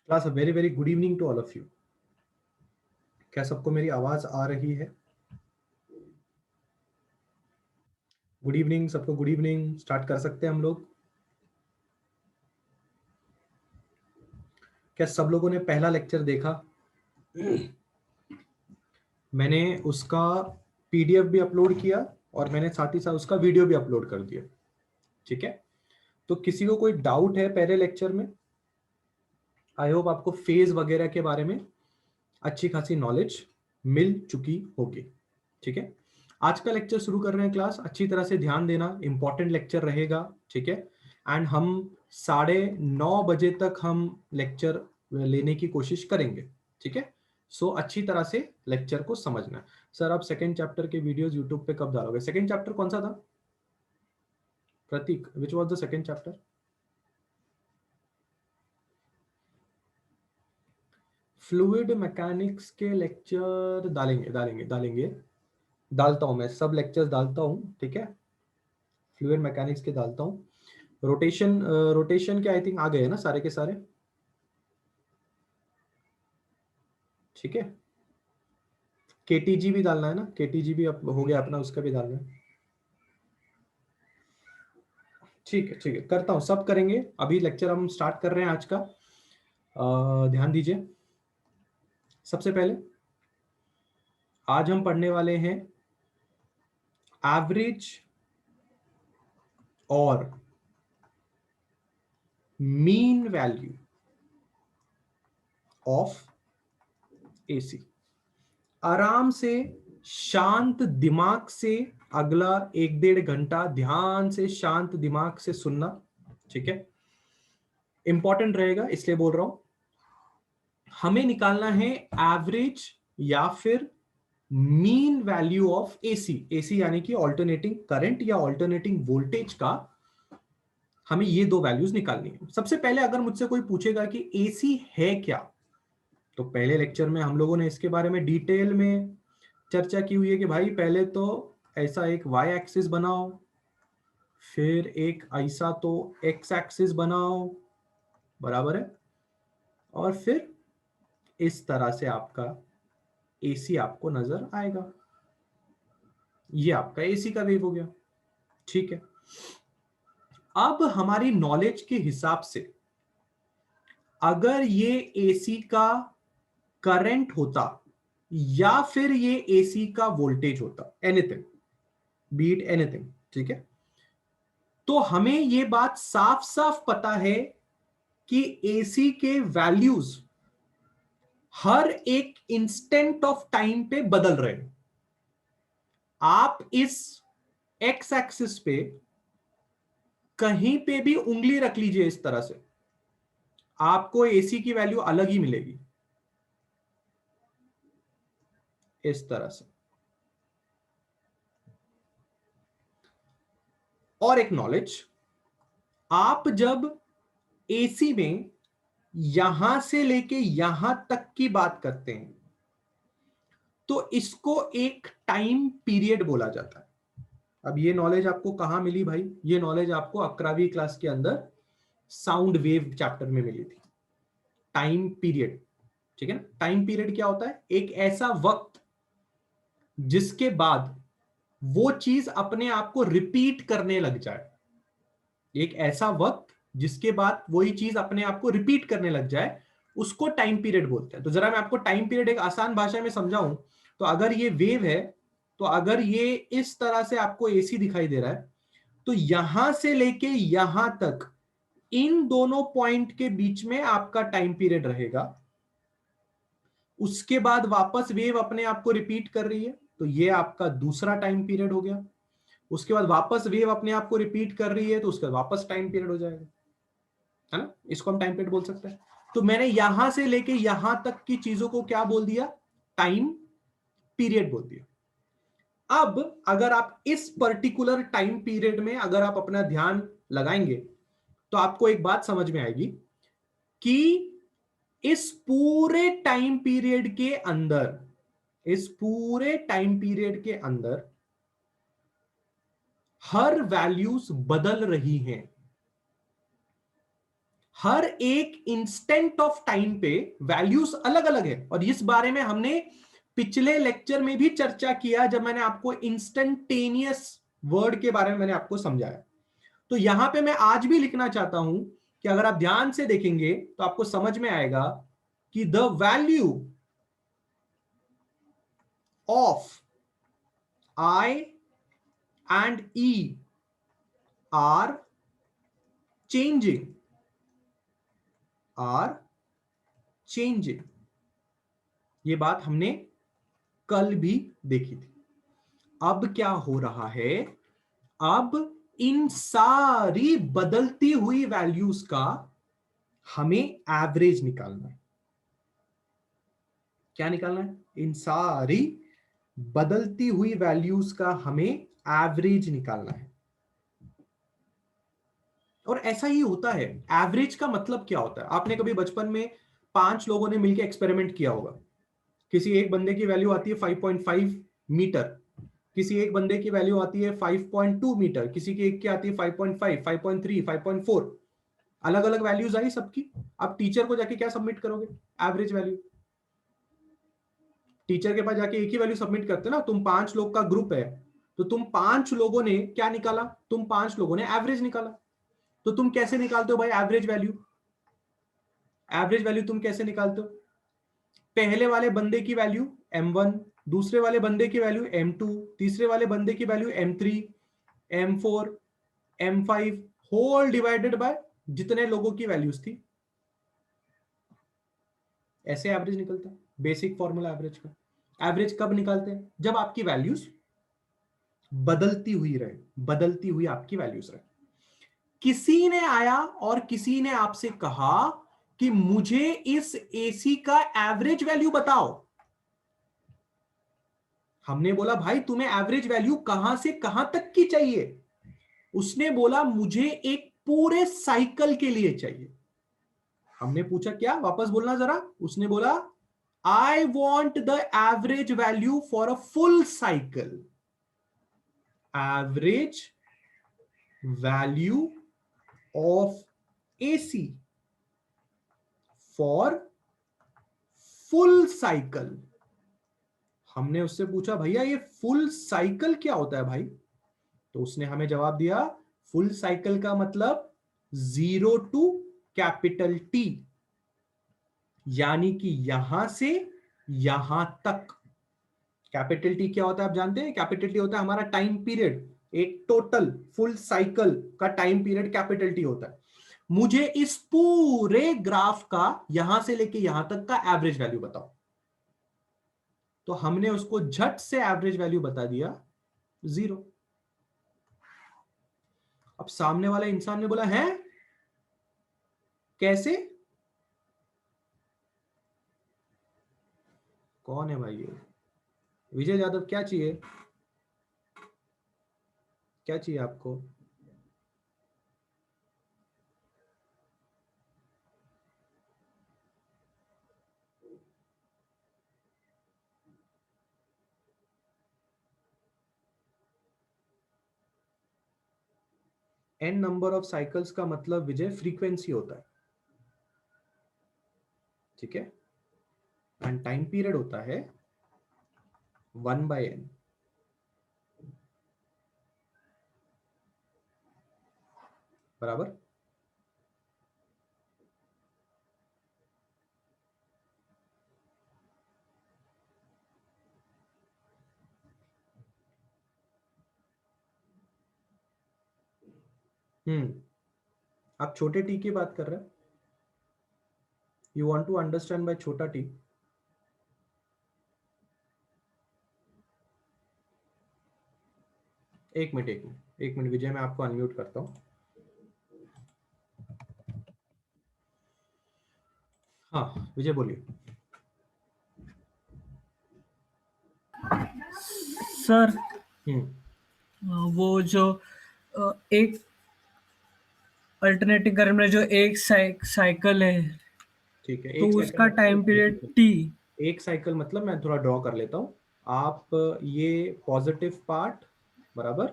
Class, a very very good evening to all of you. क्या सबको मेरी आवाज आ रही है? गुड इवनिंग सबको, गुड इवनिंग। स्टार्ट कर सकते हैं हम लोग। क्या सब लोगों ने पहला लेक्चर देखा? मैंने उसका पीडीएफ भी अपलोड किया और मैंने साथ ही साथ उसका वीडियो भी अपलोड कर दिया। ठीक है, तो किसी को कोई डाउट है पहले लेक्चर में? आई होप आपको फेज वगैरह के बारे में अच्छी खासी नॉलेज मिल चुकी होगी। ठीक है, आज का लेक्चर शुरू कर रहे हैं। क्लास अच्छी तरह से ध्यान देना, इंपॉर्टेंट लेक्चर रहेगा। ठीक है, एंड हम 9:30 बजे तक हम लेक्चर लेने की कोशिश करेंगे। ठीक है, सो अच्छी तरह से लेक्चर को समझना। सर आप सेकेंड चैप्टर के वीडियोस यूट्यूब पे कब डालोगे? सेकेंड चैप्टर कौन सा था Prateek? Which was the second chapter? Fluid mechanics के लेक्चर डालेंगे डालेंगे डालेंगे, डालता हूं मैं, सब लेक्चर्स डालता हूं। ठीक है, फ्लूइड मैकेनिक्स के डालता हूं। रोटेशन, रोटेशन के आई थिंक आ गए हैं ना सारे के सारे। ठीक है, केटीजी भी डालना है ना, केटीजी भी अब हो गया अपना, उसका भी डालना है। ठीक है ठीक है, करता हूं, सब करेंगे। अभी लेक्चर हम स्टार्ट कर रहे हैं आज का। ध्यान दीजिए। सबसे पहले आज हम पढ़ने वाले हैं एवरेज और मीन वैल्यू ऑफ एसी। आराम से, शांत दिमाग से अगला 1-1.5 घंटा ध्यान से, शांत दिमाग से सुनना। ठीक है, इंपॉर्टेंट रहेगा इसलिए बोल रहा हूं। हमें निकालना है एवरेज या फिर mean value of AC. AC यानी कि ऑल्टरनेटिंग करंट या ऑल्टरनेटिंग वोल्टेज का हमें ये दो वैल्यूज निकालनी है। सबसे पहले अगर मुझसे कोई पूछेगा कि एसी है क्या, तो पहले लेक्चर में हम लोगों ने इसके बारे में डिटेल में चर्चा की हुई है कि भाई पहले तो ऐसा एक वाई एक्सिस बनाओ, फिर एक ऐसा तो एक्स एक्सिस बनाओ, बराबर है, और फिर इस तरह से आपका एसी आपको नजर आएगा। ये आपका एसी का वेव हो गया। ठीक है, अब हमारी नॉलेज के हिसाब से अगर ये एसी का करंट होता या फिर ये एसी का वोल्टेज होता, एनीथिंग, बीट एनीथिंग, ठीक है, तो हमें ये बात साफ साफ पता है कि एसी के वैल्यूज हर एक इंस्टेंट ऑफ टाइम पे बदल रहे हैं। आप इस एक्स एक्सिस पे कहीं पे भी उंगली रख लीजिए इस तरह से, आपको एसी की वैल्यू अलग ही मिलेगी, इस तरह से। और एक नॉलेज, आप जब एसी में यहां से लेके यहां तक की बात करते हैं तो इसको एक टाइम पीरियड बोला जाता है। अब ये नॉलेज आपको कहां मिली भाई? ये नॉलेज आपको 11वीं क्लास के अंदर साउंड वेव चैप्टर में मिली थी। टाइम पीरियड, ठीक है ना। टाइम पीरियड क्या होता है? एक ऐसा वक्त जिसके बाद वो चीज अपने आप को रिपीट करने लग जाए। एक ऐसा वक्त जिसके बाद वही चीज अपने आप को रिपीट करने लग जाए, उसको टाइम पीरियड बोलते हैं। तो जरा मैं आपको टाइम पीरियड एक आसान भाषा में समझाऊं, तो अगर ये वेव है, तो अगर ये इस तरह से आपको एसी दिखाई दे रहा है, तो यहां से लेके यहां तक इन दोनों पॉइंट के बीच में आपका टाइम पीरियड रहेगा। उसके बाद वापस वेव अपने आप को रिपीट कर रही है, तो ये आपका दूसरा टाइम पीरियड हो गया। उसके बाद वापस वेव अपने आप को रिपीट कर रही है, तो उसका वापस टाइम पीरियड हो जाएगा, है ना। इसको हम टाइम पीरियड बोल सकते हैं। तो मैंने यहां से लेके यहां तक की चीजों को क्या बोल दिया? टाइम पीरियड बोल दिया। अब अगर आप इस पर्टिकुलर टाइम पीरियड में अगर आप अपना ध्यान लगाएंगे, तो आपको एक बात समझ में आएगी कि इस पूरे टाइम पीरियड के अंदर, इस पूरे टाइम पीरियड के अंदर हर वैल्यूज बदल रही हैं। हर एक इंस्टेंट ऑफ टाइम पे वैल्यूज अलग अलग है, और इस बारे में हमने पिछले लेक्चर में भी चर्चा किया जब मैंने आपको इंस्टेंटेनियस वर्ड के बारे में मैंने आपको समझाया। तो यहां पे मैं आज भी लिखना चाहता हूं कि अगर आप ध्यान से देखेंगे तो आपको समझ में आएगा कि the value of I and E are changing, are changing। ये बात हमने कल भी देखी थी। अब क्या हो रहा है, अब इन सारी बदलती हुई वैल्यूज का हमें एवरेज निकालना है। क्या निकालना है? इन सारी बदलती हुई वैल्यूज का हमें एवरेज निकालना है। और ऐसा ही होता है। एवरेज का मतलब क्या होता है? आपने कभी बचपन में 5 लोगों ने मिलकर एक्सपेरिमेंट किया होगा। किसी एक बंदे की वैल्यू आती है 5.5 मीटर, किसी एक बंदे की वैल्यू आती है 5.2 मीटर, किसी की एक की आती है 5.5, 5.3, 5.4। अलग अलग वैल्यूज आई सबकी। आप टीचर को जाके क्या सबमिट करोगे? Average value. टीचर के पास जाके एक ही वैल्यू सबमिट करते ना। तुम 5 लोग का ग्रुप है, तो तुम 5 लोगों ने क्या निकाला? तुम 5 लोगों ने एवरेज निकाला। तो तुम कैसे निकालते हो भाई एवरेज वैल्यू? एवरेज वैल्यू तुम कैसे निकालते हो? पहले वाले बंदे की वैल्यू m1, दूसरे वाले बंदे की वैल्यू m2, तीसरे वाले बंदे की value m3, m4, m5 whole divided bye जितने लोगों की वैल्यूज थी। ऐसे एवरेज निकलता है। बेसिक फॉर्मूला एवरेज का। एवरेज कब निकालते हैं? जब आपकी वैल्यूज बदलती हुई रहे, बदलती हुई आपकी वैल्यूज रहे। किसी ने आया और किसी ने आपसे कहा कि मुझे इस एसी का एवरेज वैल्यू बताओ। हमने बोला भाई तुम्हें एवरेज वैल्यू कहां से कहां तक की चाहिए? उसने बोला मुझे एक पूरे साइकिल के लिए चाहिए। हमने पूछा क्या? वापस बोलना जरा। उसने बोला I want the average value for a full cycle. Average value of AC for full cycle. हमने उससे पूछा भैया ये फुल साइकिल क्या होता है भाई? तो उसने हमें जवाब दिया फुल साइकिल का मतलब 0 टू कैपिटल टी, यानी कि यहां से यहां तक। कैपिटल टी क्या होता है आप जानते हैं? कैपिटल टी होता है हमारा टाइम पीरियड। एक टोटल फुल साइकिल का टाइम पीरियड कैपिटल टी होता है। मुझे इस पूरे ग्राफ का यहां से लेके यहां तक का एवरेज वैल्यू बताओ। तो हमने उसको झट से एवरेज वैल्यू बता दिया 0। अब सामने वाला इंसान ने बोला है कैसे? कौन है भाई ये? विजय यादव क्या चाहिए? क्या चाहिए आपको? n नंबर ऑफ साइकिल्स का मतलब विजय फ्रीक्वेंसी होता है, ठीक है? एंड टाइम पीरियड होता है 1/n। बराबर। आप छोटे टी की बात कर रहे हैं? You want to understand by छोटा टी? एक मिनट, एक मिनट, एक मिनट विजय, मैं आपको अनम्यूट करता हूं। हाँ विजय बोलिए। सर हम्म वो जो एक अल्टरनेटिंग करंट में जो एक साइकिल है, ठीक है। तो एक उसका टाइम पीरियड साइकिल, टी। एक साइकिल मतलब मैं थोड़ा ड्रॉ कर लेता हूं। आप ये पॉजिटिव पार्ट, बराबर,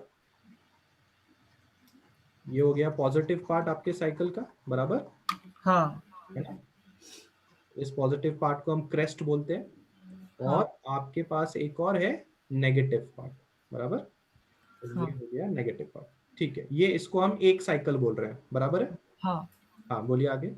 ये हो गया पॉजिटिव पार्ट आपके साइकिल का, बराबर। हाँ है ना। इस पॉजिटिव पार्ट को हम क्रेस्ट बोलते हैं, हाँ और आपके पास एक और है नेगेटिव पार्ट, बराबर। तो ये हाँ हो गया नेगेटिव पार्ट, ठीक है। ये इसको हम एक साइकिल बोल रहे हैं, बराबर है। हाँ। हाँ बोलिए आगे।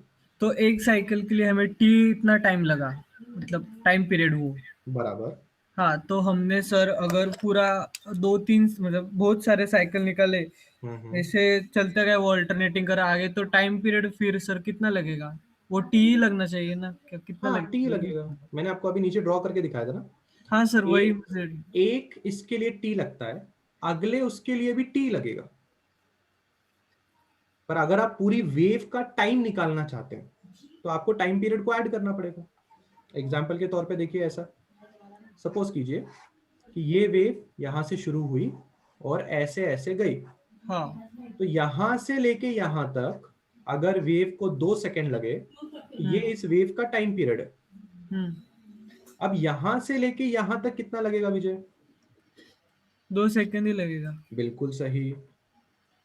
तो एक साइकिल के लिए हमें टी इतना टाइम लगा, मतलब टाइम पीरियड वो। बराबर। हाँ, तो हमने सर अगर पूरा 2-3 मतलब बहुत सारे साइकिल निकाले, हम्म। ऐसे चलते गए वो अल्टरनेटिंग कर आगे, तो टाइम पीरियड फिर सर कितना लगेगा? वो टी ही लगना चाहिए ना? क्या कितना हाँ टी लगेगा? लगेगा, मैंने आपको अभी नीचे ड्रॉ करके दिखाया था ना। हाँ सर, वही एक मुझे। एक इसके लिए टी लगता है, अगले उसके लिए भी टी लगेगा। पर अगर आप पूरी वेव का टाइम निकालना चाहते हैं तो आपको टाइम पीरियड को ऐड करना पड़ेगा। एग्जाम्पल के तौर पे देखिए, ऐसा सपोज कीजिए कि ये वेव यहां से शुरू हुई और ऐसे ऐसे गई। हाँ। तो यहां से लेके यहां तक अगर वेव को 2 सेकेंड लगे तो ये हम्म इस वेव का टाइम पीरियड है। हम्म। अब यहां से लेके यहां तक कितना लगेगा विजय? 2 सेकंड ही लगेगा। बिल्कुल सही।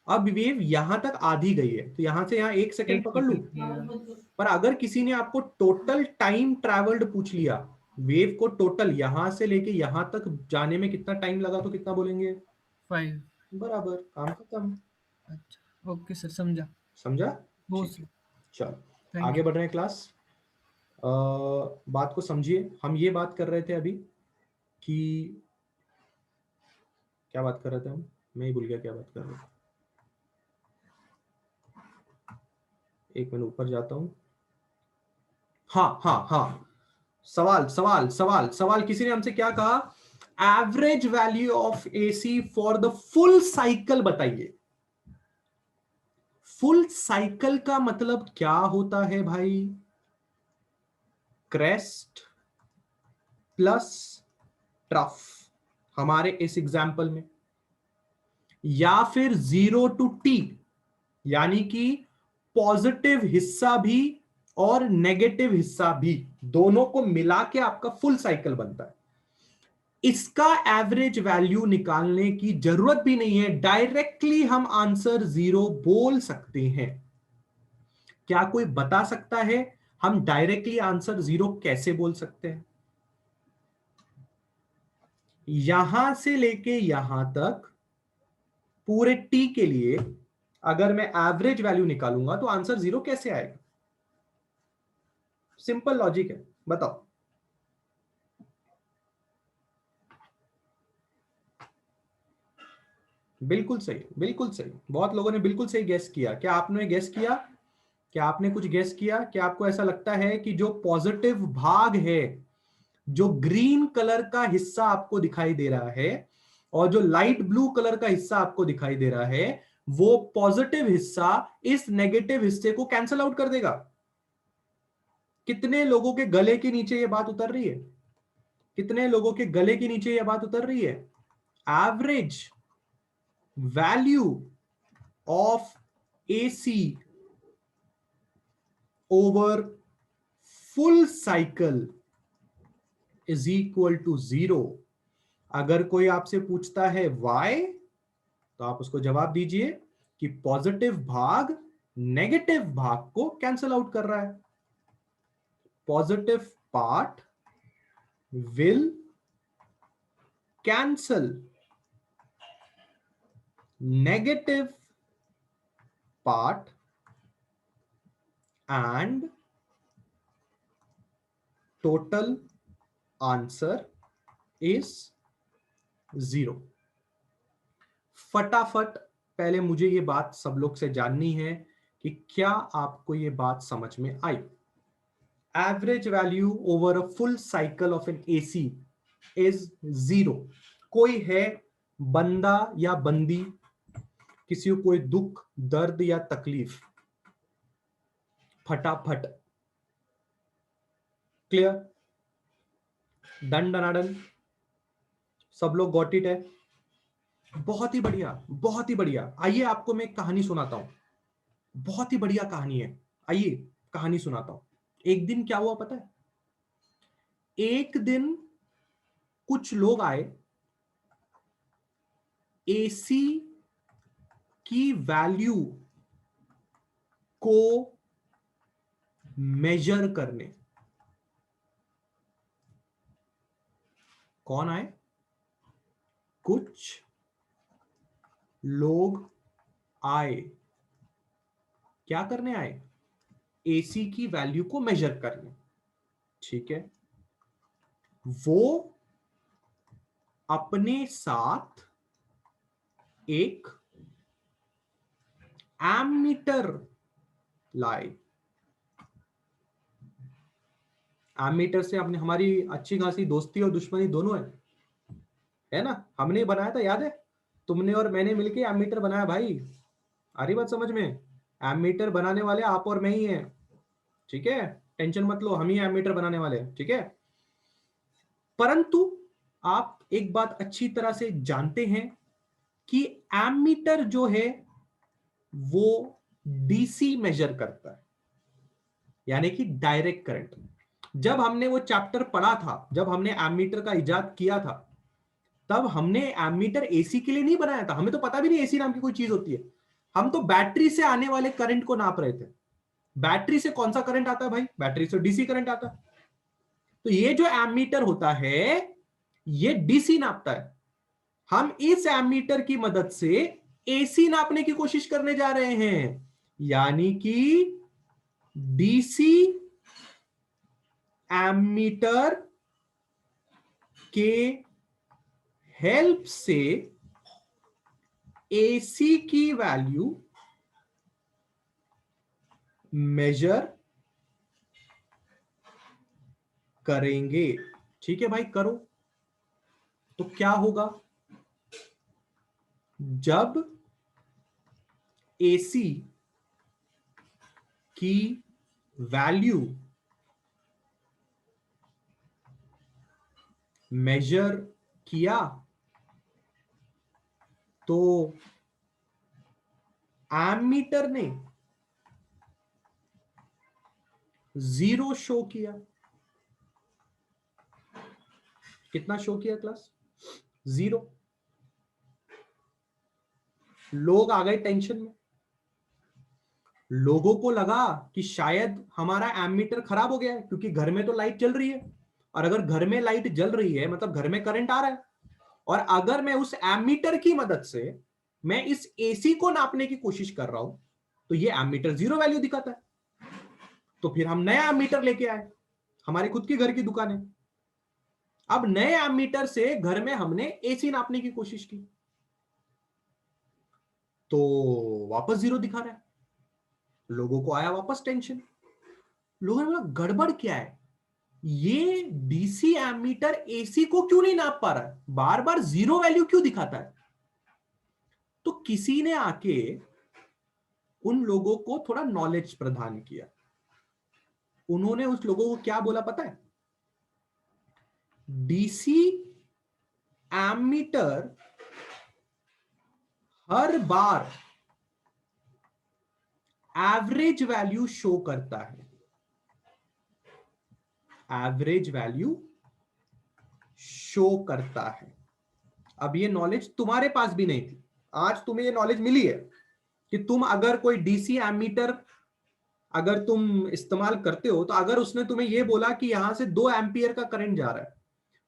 अब वेव यहां तक आधी गई है तो यहां से यहां 1 सेकेंड एक पकड़ लू। सेकंड लगेगा। पर अगर किसी ने आपको टोटल टाइम ट्रैवल्ड पूछ लिया, वेव को टोटल यहां से लेके यहां तक जाने में कितना टाइम लगा, तो कितना बोलेंगे? 5। बराबर, काम खत्म। अच्छा, ओके सर, समझा। समझा? वो ठीक है, सर। चलो थैंक आगे यू। बढ़ रहे हैं क्लास। बात को समझिए, हम ये बात कर रहे थे अभी कि क्या बात कर रहे थे हम, मैं ही भूल गया क्या बात कर रहे थे। एक मिनट ऊपर जाता हूं। हाँ हाँ हाँ, सवाल सवाल सवाल सवाल किसी ने हमसे क्या कहा? Average value of AC for the full cycle बताइए। फुल साइकिल का मतलब क्या होता है भाई? क्रेस्ट प्लस ट्रफ हमारे इस एग्जाम्पल में, या फिर 0 to T, यानी कि पॉजिटिव हिस्सा भी और नेगेटिव हिस्सा भी, दोनों को मिला के आपका फुल साइकिल बनता है। इसका एवरेज वैल्यू निकालने की जरूरत भी नहीं है, डायरेक्टली हम आंसर 0 बोल सकते हैं। क्या कोई बता सकता है हम डायरेक्टली आंसर 0 कैसे बोल सकते हैं? यहां से लेके यहां तक पूरे टी के लिए अगर मैं एवरेज वैल्यू निकालूंगा तो आंसर 0 कैसे आएगा? सिंपल लॉजिक है, बताओ। बिल्कुल सही, बिल्कुल सही, बहुत लोगों ने बिल्कुल सही गेस किया। क्या आपने गेस किया? क्या आपने कुछ गेस किया? क्या आपको ऐसा लगता है कि जो पॉजिटिव भाग है, जो ग्रीन कलर का हिस्सा आपको दिखाई दे रहा है और जो लाइट ब्लू कलर का हिस्सा आपको दिखाई दे रहा है, वो पॉजिटिव हिस्सा इस नेगेटिव हिस्से को कैंसल आउट कर देगा? कितने लोगों के गले के नीचे ये बात उतर रही है? कितने लोगों के गले के नीचे ये बात उतर रही है? Average value of AC over full cycle is equal to 0। अगर कोई आपसे पूछता है व्हाई, तो आप उसको जवाब दीजिए कि पॉजिटिव भाग नेगेटिव भाग को कैंसल आउट कर रहा है। Positive part will cancel negative part and total answer is 0। फटाफट पहले मुझे ये बात सब लोग से जाननी है कि क्या आपको ये बात समझ में आई? Average value over a full cycle of an AC is 0। कोई है बंदा या बंदी, किसी को कोई दुख दर्द या तकलीफ? फटाफट, क्लियर, डन डनाडन, सब लोग गॉट इट है? बहुत ही बढ़िया, बहुत ही बढ़िया। आइए आपको मैं एक कहानी सुनाता हूं, बहुत ही बढ़िया कहानी है। आइए कहानी सुनाता हूं। एक दिन क्या हुआ पता है? एक दिन कुछ लोग आए, एसी की वैल्यू को मेजर करने कौन आए? कुछ लोग आए। क्या करने आए? एसी की वैल्यू को मेजर करने। ठीक है, वो अपने साथ एक एमीटर लाए। एमीटर से अपने हमारी अच्छी खासी दोस्ती और दुश्मनी दोनों है ना? हमने बनाया था, याद है? तुमने और मैंने मिलके एमीटर बनाया भाई। आ रही बात समझ में? एमीटर बनाने वाले आप और मैं ही हैं। ठीक है, टेंशन मत लो, हम ही एमीटर बनाने वाले हैं। ठीक है, परंतु आप एक बात अच्छी तरह से जानते हैं कि एमीटर जो है वो डीसी मेजर करता है, यानी कि डायरेक्ट करंट। जब हमने वो चैप्टर पढ़ा था, जब हमने एमीटर का इजाद किया था, तब हमने एमीटर एसी के लिए नहीं बनाया था। हमें तो पता भी नहीं एसी नाम की कोई चीज होती है। हम तो बैटरी से आने वाले करंट को नाप रहे थे। बैटरी से कौन सा करंट आता है भाई? बैटरी से डीसी करंट आता है। तो ये जो एमीटर होता है ये डीसी नापता है। हम इस एमीटर की मदद से एसी नापने की कोशिश करने जा रहे हैं, यानी कि डीसी एमीटर के हेल्प से एसी की वैल्यू मेजर करेंगे। ठीक है भाई, करो। तो क्या होगा जब एसी की वैल्यू मेजर किया तो एमीटर ने जीरो शो किया। कितना शो किया क्लास? जीरो। लोग आ गए टेंशन में। लोगों को लगा कि शायद हमारा एमीटर खराब हो गया है, क्योंकि घर में तो लाइट जल रही है, और अगर घर में लाइट जल रही है मतलब घर में करंट आ रहा है, और अगर मैं उस एमीटर की मदद से मैं इस एसी को नापने की कोशिश कर रहा हूं तो ये एमीटर जीरो वैल्यू दिखाता है। तो फिर हम नया एमीटर लेके आए, हमारी खुद की घर की दुकान है। अब नए एमीटर से घर में हमने एसी नापने की कोशिश की तो वापस जीरो दिखा रहा है। लोगों को आया वापस टेंशन। लोगों ने बोला गड़बड़ क्या है, ये डीसी एमीटर एसी को क्यों नहीं नाप पा रहा है, बार बार जीरो वैल्यू क्यों दिखाता है? तो किसी ने आके उन लोगों को थोड़ा नॉलेज प्रदान किया। उन्होंने उस लोगों को क्या बोला पता है? डीसी एमीटर हर बार एवरेज वैल्यू शो करता है। एवरेज वैल्यू शो करता है। अब ये नॉलेज तुम्हारे पास भी नहीं थी, आज तुम्हें ये नॉलेज मिली है कि तुम अगर कोई डीसी एमीटर अगर तुम इस्तेमाल करते हो तो अगर उसने तुम्हें ये बोला कि यहां से 2 एम्पियर का करंट जा रहा है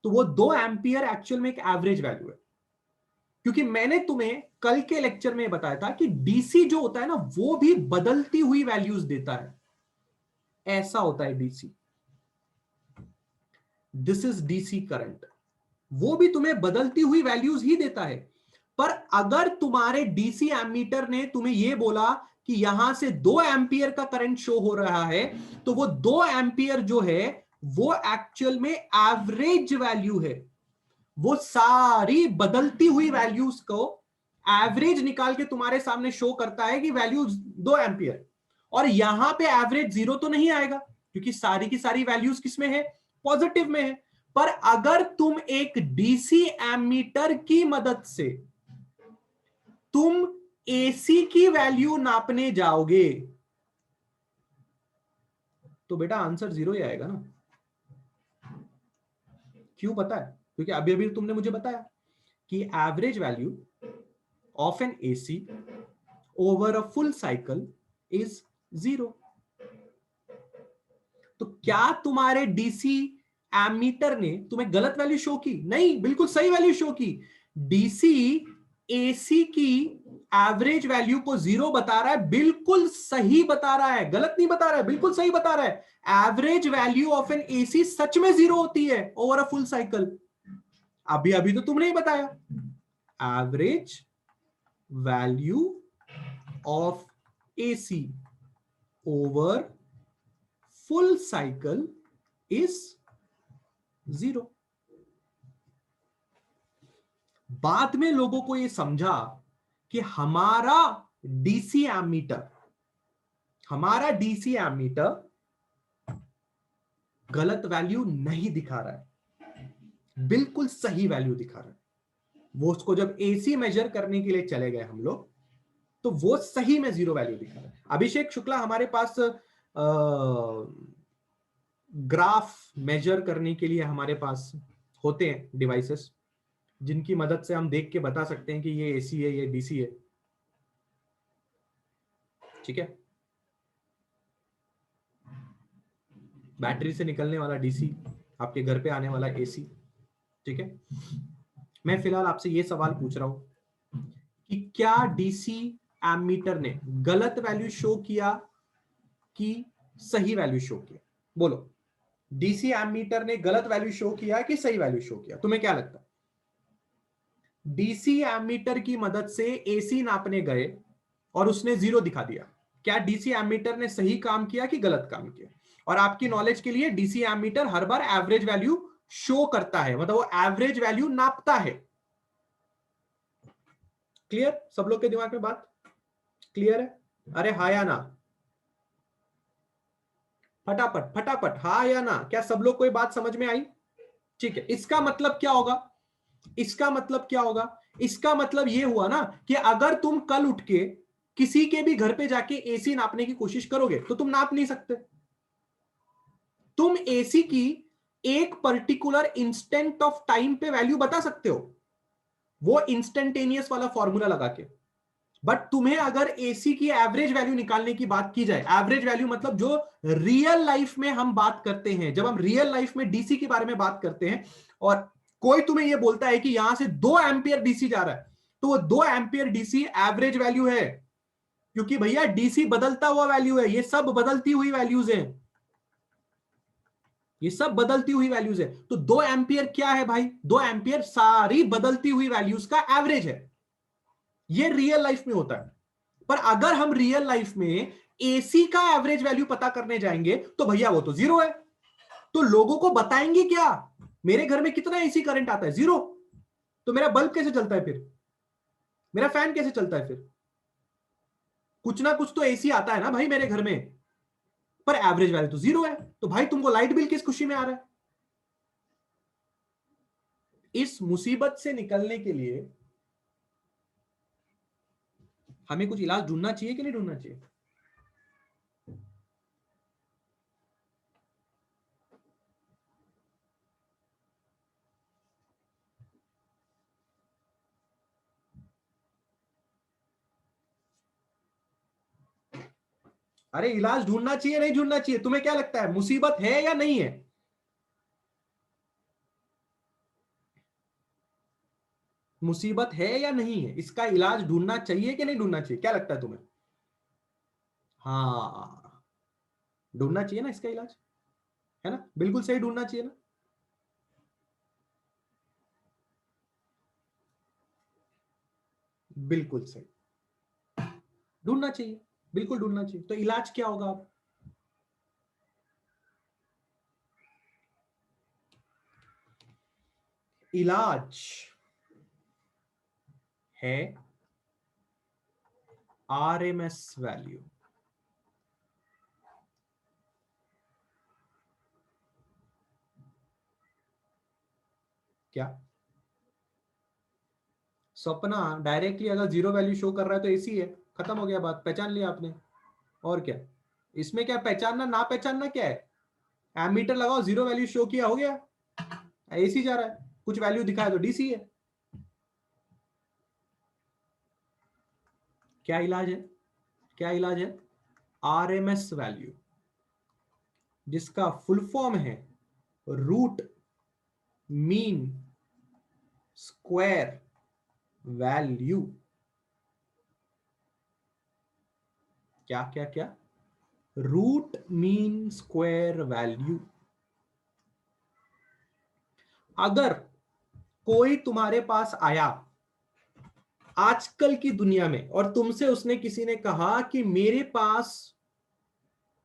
तो वो 2 एम्पियर एक्चुअल में एक एवरेज वैल्यू है। क्योंकि मैंने तुम्हें कल के लेक्चर में बताया था कि डीसी जो होता है ना वो भी बदलती हुई वैल्यूज देता है। ऐसा होता है DC. This is DC current. वो भी तुम्हें बदलती हुई वैल्यूज ही देता है। पर अगर तुम्हारे डीसी एमीटर ने तुम्हें यह बोला कि यहां से 2 एम्पियर का करंट शो हो रहा है तो वो 2 एम्पियर जो है वो एक्चुअल में एवरेज वैल्यू है। वो सारी बदलती हुई वैल्यूज को एवरेज निकाल के तुम्हारे सामने शो करता है कि वैल्यू 2 एम्पियर। और यहां पे एवरेज जीरो तो नहीं आएगा क्योंकि सारी की सारी वैल्यूज किसमें है? पॉजिटिव में है। पर अगर तुम एक डीसी एमीटर की मदद से तुम एसी की वैल्यू नापने जाओगे तो बेटा आंसर जीरो ही आएगा ना। क्यों पता है? क्योंकि अभी अभी तुमने मुझे बताया कि average value of an AC over a full cycle is zero. तो क्या तुम्हारे डीसी एमीटर ने तुम्हें गलत वैल्यू शो की? नहीं, बिल्कुल सही वैल्यू शो की। डीसी एसी की एवरेज वैल्यू को 0 बता रहा है, बिल्कुल सही बता रहा है, गलत नहीं बता रहा है, बिल्कुल सही बता रहा है। Average value of an AC सच में 0 होती है ओवर अ फुल साइकिल। अभी अभी तो तुमने ही बताया, average value of AC over full cycle is 0। बाद में लोगों को यह समझा कि हमारा डीसी एमीटर गलत वैल्यू नहीं दिखा रहा है, बिल्कुल सही वैल्यू दिखा रहा है। वो उसको जब एसी मेजर करने के लिए चले गए हम लोग, तो वो सही में 0 वैल्यू दिखा रहा है। अभिषेक शुक्ला, हमारे पास ग्राफ मेजर करने के लिए हमारे पास होते हैं डिवाइसेस, जिनकी मदद से हम देख के बता सकते हैं कि ये एसी है, ये डीसी है। ठीक है, बैटरी से निकलने वाला डीसी, आपके घर पे आने वाला एसी। ठीक है, मैं फिलहाल आपसे ये सवाल पूछ रहा हूं कि क्या डीसी एमीटर ने गलत वैल्यू शो किया कि सही वैल्यू शो किया? बोलो, डीसी एमीटर ने गलत वैल्यू शो किया कि सही वैल्यू शो किया? तुम्हें क्या लगता है? डीसी एमीटर की मदद से एसी नापने गए और उसने 0 दिखा दिया, क्या डीसी एमीटर ने सही काम किया कि गलत काम किया? और आपकी नॉलेज के लिए, डीसी एमीटर हर बार एवरेज वैल्यू शो करता है, मतलब वो एवरेज वैल्यू नापता है। क्लियर? सब लोग के दिमाग में बात क्लियर है? अरे हाँ या ना, फटाफट फटाफट, हाँ या ना। क्या सब लोग को ये बात समझ में आई? ठीक है, इसका मतलब क्या होगा? इसका मतलब क्या होगा? इसका मतलब यह हुआ ना कि अगर तुम कल उठ के किसी के भी घर पे जाके एसी नापने की कोशिश करोगे तो तुम नाप नहीं सकते। तुम एसी की एक पर्टिकुलर इंस्टेंट ऑफ टाइम पे वैल्यू बता सकते हो, वो इंस्टेंटेनियस वाला फॉर्मूला लगा के। बट तुम्हें अगर एसी की एवरेज वैल्यू निकालने की बात की जाए, एवरेज वैल्यू मतलब जो रियल लाइफ में हम बात करते हैं, जब हम रियल लाइफ में डीसी के बारे में बात करते हैं और कोई तुम्हें यह बोलता है कि यहां से 2 एम्पियर डीसी जा रहा है, तो वो 2 एम्पियर डीसी एवरेज वैल्यू है, क्योंकि भैया डीसी बदलता हुआ वैल्यू है, ये सब बदलती हुई वैल्यूज हैं, ये सब बदलती हुई वैल्यूज है। तो 2 एम्पियर क्या है भाई? 2 एम्पियर सारी बदलती हुई वैल्यूज का एवरेज है। ये रियल लाइफ में होता है। पर अगर हम रियल लाइफ में एसी का एवरेज वैल्यू पता करने जाएंगे तो भैया वो तो 0 है। तो लोगों को बताएंगे क्या? मेरे घर में कितना एसी करंट आता है? 0। तो मेरा बल्ब कैसे चलता है फिर? मेरा फैन कैसे चलता है फिर? कुछ ना कुछ तो एसी आता है ना भाई मेरे घर में, पर एवरेज वैल्यू तो 0 है। तो भाई तुमको लाइट बिल किस खुशी में आ रहा है? इस मुसीबत से निकलने के लिए हमें कुछ इलाज ढूंढना चाहिए कि नहीं ढूंढना चाहिए? अरे इलाज ढूंढना चाहिए नहीं ढूंढना चाहिए? तुम्हें क्या लगता है, मुसीबत है या नहीं है? मुसीबत है या नहीं है? इसका इलाज ढूंढना चाहिए कि नहीं ढूंढना चाहिए? क्या लगता है तुम्हें? हाँ, ढूंढना चाहिए ना इसका इलाज, है ना? बिल्कुल सही, ढूंढना चाहिए ना? बिल्कुल सही, ढूंढना चाहिए, बिल्कुल ढूंढना चाहिए। तो इलाज क्या होगा? आप इलाज है आरएमएस वैल्यू। क्या सपना डायरेक्टली अगर 0 वैल्यू शो कर रहा है तो एसी है, खत्म हो गया, बात पहचान लिया आपने। और क्या इसमें क्या पहचानना ना पहचानना क्या है? एमीटर लगाओ, 0 वैल्यू शो किया, हो गया, एसी जा रहा है। कुछ वैल्यू दिखाया तो डीसी है। क्या इलाज है? क्या इलाज है? RMS value. जिसका फुल फॉर्म है रूट मीन स्क्वायर वैल्यू। क्या क्या क्या? Root mean square value. अगर कोई तुम्हारे पास आया आजकल की दुनिया में और तुमसे उसने किसी ने कहा कि मेरे पास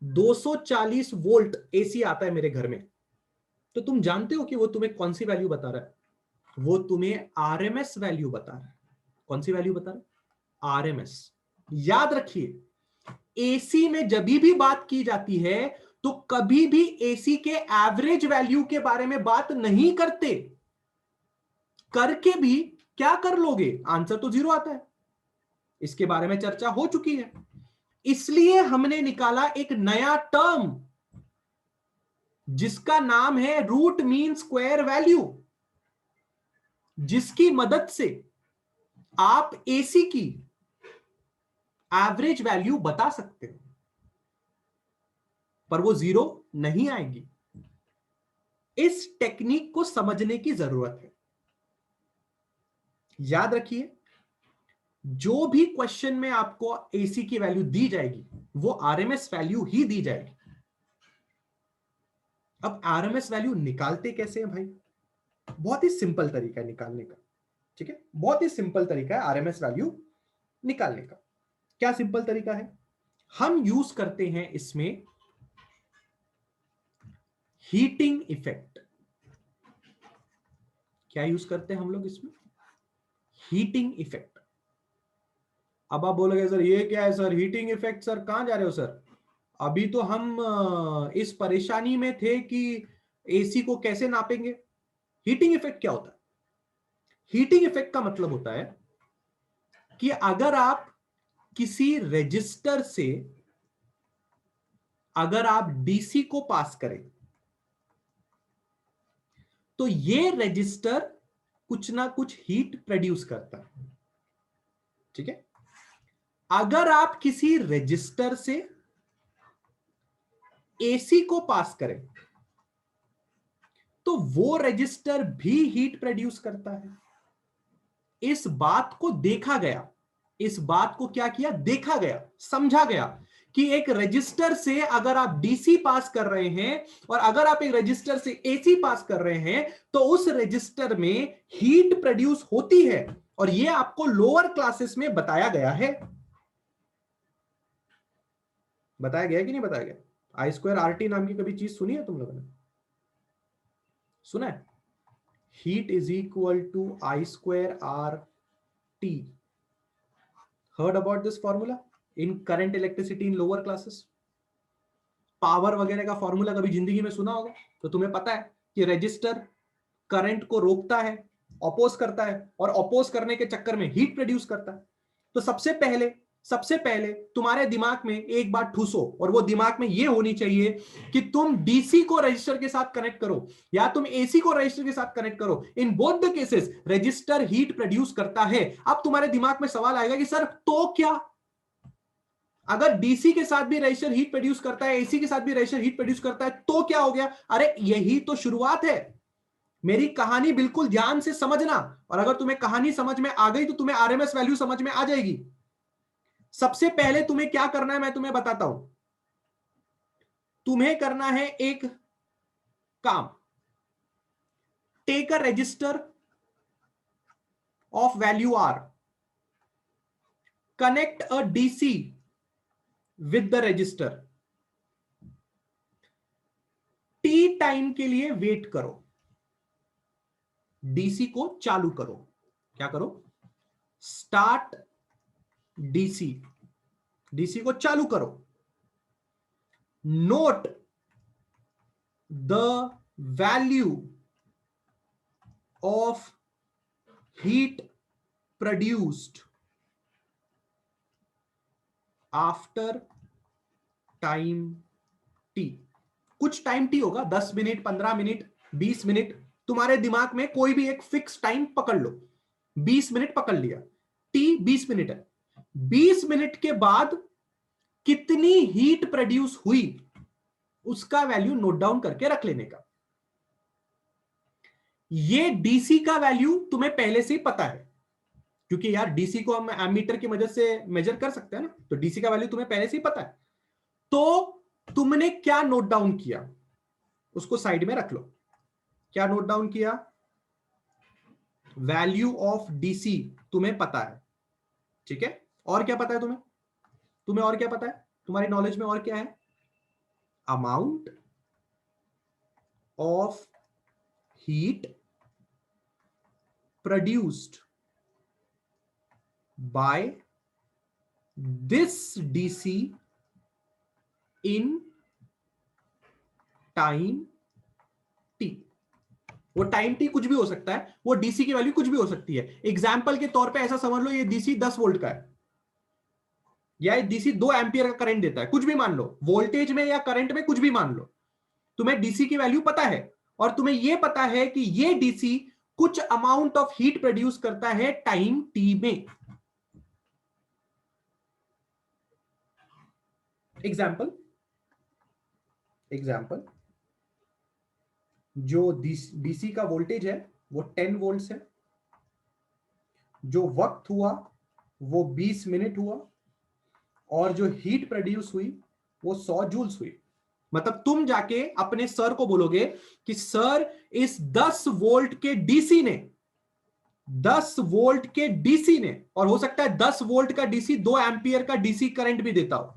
240 वोल्ट एसी आता है मेरे घर में, तो तुम जानते हो कि वो तुम्हें कौन सी वैल्यू बता रहा है? वो तुम्हें आरएमएस वैल्यू बता रहा है। कौन सी वैल्यू बता रहा है? आरएमएस। याद रखिए, एसी में जब भी बात की जाती है तो कभी भी एसी के एवरेज वैल्यू के बारे में बात नहीं करते। करके भी क्या कर लोगे? आंसर तो 0 आता है। इसके बारे में चर्चा हो चुकी है। इसलिए हमने निकाला एक नया टर्म जिसका नाम है रूट मीन स्क्वायर वैल्यू, जिसकी मदद से आप एसी की एवरेज वैल्यू बता सकते हो, पर वो 0 नहीं आएगी। इस टेक्निक को समझने की जरूरत है। याद रखिए, जो भी क्वेश्चन में आपको एसी की वैल्यू दी जाएगी वो आरएमएस वैल्यू ही दी जाएगी। अब आरएमएस वैल्यू निकालते कैसे हैं भाई? बहुत ही सिंपल तरीका है निकालने का। ठीक है, बहुत ही सिंपल तरीका है आरएमएस वैल्यू निकालने का। क्या सिंपल तरीका है? हम यूज करते हैं इसमें हीटिंग इफेक्ट। क्या यूज करते हैं हम लोग इसमें? Heating effect. अब आप बोलोगे सर ये क्या है सर, हीटिंग इफेक्ट? सर कहां जा रहे हो सर? अभी तो हम इस परेशानी में थे कि एसी को कैसे नापेंगे। हीटिंग इफेक्ट क्या होता है? हीटिंग इफेक्ट का मतलब होता है कि अगर आप किसी रजिस्टर से अगर आप डीसी को पास करें तो ये रजिस्टर कुछ ना कुछ हीट प्रोड्यूस करता है। ठीक है, अगर आप किसी रजिस्टर से एसी को पास करें तो वो रजिस्टर भी हीट प्रोड्यूस करता है। इस बात को देखा गया, इस बात को क्या किया? देखा गया, समझा गया कि एक रजिस्टर से अगर आप डीसी पास कर रहे हैं और अगर आप एक रजिस्टर से एसी पास कर रहे हैं तो उस रजिस्टर में हीट प्रोड्यूस होती है। और यह आपको लोअर क्लासेस में बताया गया है। बताया गया कि नहीं बताया गया? आई स्क्वायर आर टी नाम की कभी चीज सुनी है तुम लोगों ने? सुना है? Heat is equal to I square R T. heard about this formula in current electricity in lower classes? Power वगैरह का फॉर्मूला कभी जिंदगी में सुना होगा तो तुम्हें पता है कि रजिस्टर करंट को रोकता है, अपोज करता है, और अपोज करने के चक्कर में हीट प्रोड्यूस करता है। तो सबसे पहले तुम्हारे दिमाग में एक बात ठूसो, और वो दिमाग में ये होनी चाहिए कि तुम डीसी को रजिस्टर के साथ कनेक्ट करो या तुम एसी को रजिस्टर के साथ कनेक्ट करो। In both the cases register heat produce करता है। अब तुम्हारे दिमाग में सवाल आएगा कि सर तो क्या, अगर डीसी के साथ भी रजिस्टर हीट प्रोड्यूस करता है, एसी के साथ भी रजिस्टर हीट प्रोड्यूस करता है, तो क्या हो गया? अरे यही तो शुरुआत है। मेरी कहानी बिल्कुल ध्यान से समझना, और अगर तुम्हें कहानी समझ में आ गई तो तुम्हें आरएमएस वैल्यू समझ में आ जाएगी। सबसे पहले तुम्हें क्या करना है मैं तुम्हें बताता हूं। तुम्हें करना है एक काम। Take a resistor of value R, connect a DC with the resistor, T time के लिए वेट करो, डीसी को चालू करो। क्या करो? स्टार्ट डीसी, डीसी को चालू करो। Note the value of heat produced after time T. कुछ टाइम टी होगा, 10 मिनट, 15 मिनट, 20 मिनट। तुम्हारे दिमाग में कोई भी एक फिक्स टाइम पकड़ लो। 20 मिनट पकड़ लिया, टी 20 मिनट है। 20 मिनट के बाद कितनी हीट प्रोड्यूस हुई उसका वैल्यू नोट डाउन करके रख लेने का। ये डीसी का वैल्यू तुम्हें पहले से ही पता है, क्योंकि यार डीसी को हम एमीटर की मदद से मेजर कर सकते हैं ना, तो डीसी का वैल्यू तुम्हें पहले से ही पता है। तो तुमने क्या नोट डाउन किया उसको साइड में रख लो। क्या नोट डाउन किया? वैल्यू ऑफ डीसी तुम्हें पता है, ठीक है। और क्या पता है तुम्हें? तुम्हें और क्या पता है? तुम्हारी नॉलेज में और क्या है? Amount of heat produced by this DC in time T. वो टाइम टी कुछ भी हो सकता है, वो डीसी की वैल्यू कुछ भी हो सकती है। एग्जाम्पल के तौर पे ऐसा समझ लो ये डीसी 10 वोल्ट का है, या ये डीसी 2 एम्पियर का करंट देता है, कुछ भी मान लो, वोल्टेज में या करंट में कुछ भी मान लो। तुम्हें डीसी की वैल्यू पता है और तुम्हें यह पता है कि ये डीसी कुछ अमाउंट ऑफ हीट प्रोड्यूस करता है टाइम टी में। एग्जाम्पल जो डीसी का वोल्टेज है वो 10 वोल्ट्स है, जो वक्त हुआ वो 20 मिनट हुआ, और जो हीट प्रोड्यूस हुई वो 100 जूल्स हुई। मतलब तुम जाके अपने सर को बोलोगे कि सर इस 10 वोल्ट के डीसी ने 10 वोल्ट के डीसी ने, और हो सकता है 10 वोल्ट का डीसी 2 एम्पियर का डीसी करंट भी देता हो।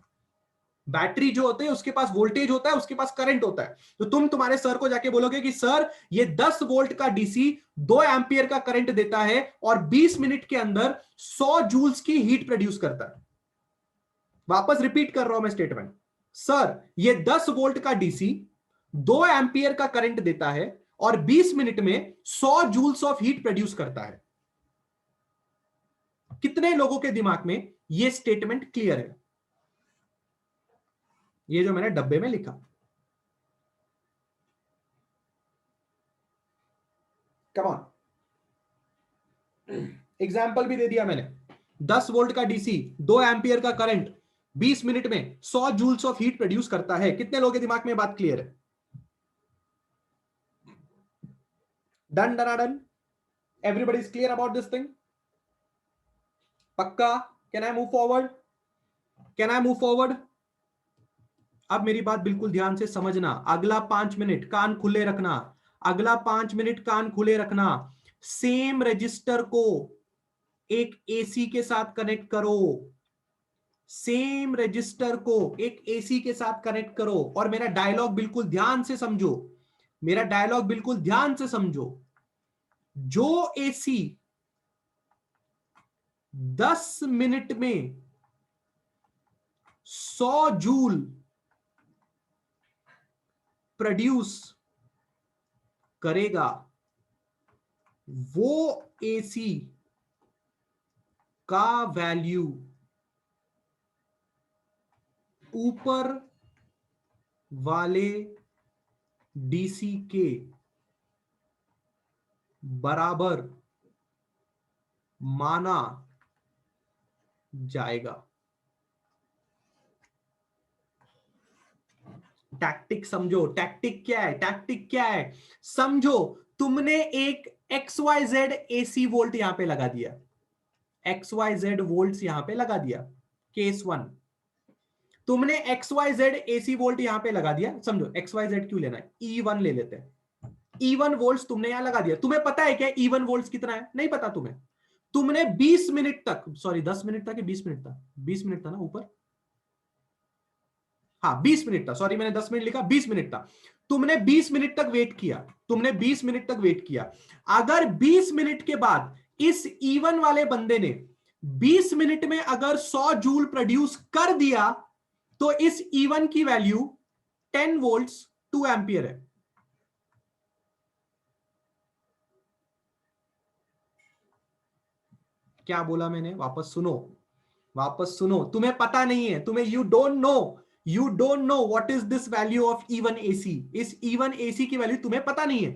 बैटरी जो होते हैं उसके पास वोल्टेज होता है, उसके पास करंट होता है। तो तुम तुम्हारे सर को जाके बोलोगे कि सर ये 10 वोल्ट का डीसी 2 एम्पियर का करंट देता है और 20 मिनट के अंदर 100 जूल्स की हीट प्रोड्यूस करता है। वापस रिपीट कर रहा हूं मैं स्टेटमेंट, सर ये 10 वोल्ट का डीसी 2 एम्पियर का करंट देता है और 20 मिनट में 100 जूल्स ऑफ हीट प्रोड्यूस करता है। कितने लोगों के दिमाग में यह स्टेटमेंट क्लियर है? ये जो मैंने डब्बे में लिखा, कम ऑन। एग्जाम्पल भी दे दिया मैंने, 10 वोल्ट का डीसी 2 एम्पियर का करंट 20 मिनट में 100 जूल्स ऑफ हीट प्रोड्यूस करता है। कितने लोगों के दिमाग में बात क्लियर है? Done done? Everybody is clear about this thing? पक्का? Can I move forward? Can I move forward? अब मेरी बात बिल्कुल ध्यान से समझना, अगला 5 मिनट कान खुले रखना, अगला 5 मिनट कान खुले रखना। सेम रजिस्टर को एक एसी के साथ कनेक्ट करो, सेम रजिस्टर को एक एसी के साथ कनेक्ट करो, और मेरा डायलॉग बिल्कुल ध्यान से समझो, मेरा डायलॉग बिल्कुल ध्यान से समझो। जो एसी 10 मिनट में 100 जूल प्रोड्यूस करेगा, वो एसी का वैल्यू ऊपर वाले डीसी के बराबर माना जाएगा। टैक्टिक समझो, टैक्टिक क्या है, टैक्टिक क्या है समझो। तुमने एक XYZ AC वोल्ट यहां पे लगा दिया, XYZ वोल्ट्स यहां पे लगा दिया, केस 1। तुमने XYZ AC वोल्ट यहां पे लगा दिया, समझो XYZ क्यों लेना है, E1 ले लेते हैं। E1 वोल्ट्स तुमने यहां लगा दिया। तुम्हें पता है क्या E1 वोल्ट्स कितना है? नहीं पता तुम्हें। तुमने 20 मिनट तक, सॉरी 10 मिनट था कि 20 मिनट था, 20 मिनट था ना ऊपर, हाँ 20 मिनट था, सॉरी मैंने 10 मिनट लिखा, 20 मिनट था। तुमने 20 मिनट तक वेट किया, तुमने 20 मिनट तक वेट किया। अगर 20 मिनट के बाद इस E1 वाले बंदे ने 20 मिनट में अगर 100 जूल प्रोड्यूस कर दिया, तो इस E1 की वैल्यू 10 वोल्ट्स 2 एम्पियर है। क्या बोला मैंने? वापस सुनो, वापस सुनो। तुम्हें पता नहीं है, तुम्हें you don't know what is this value of E1 AC। इस E1 AC की वैल्यू तुम्हें पता नहीं है।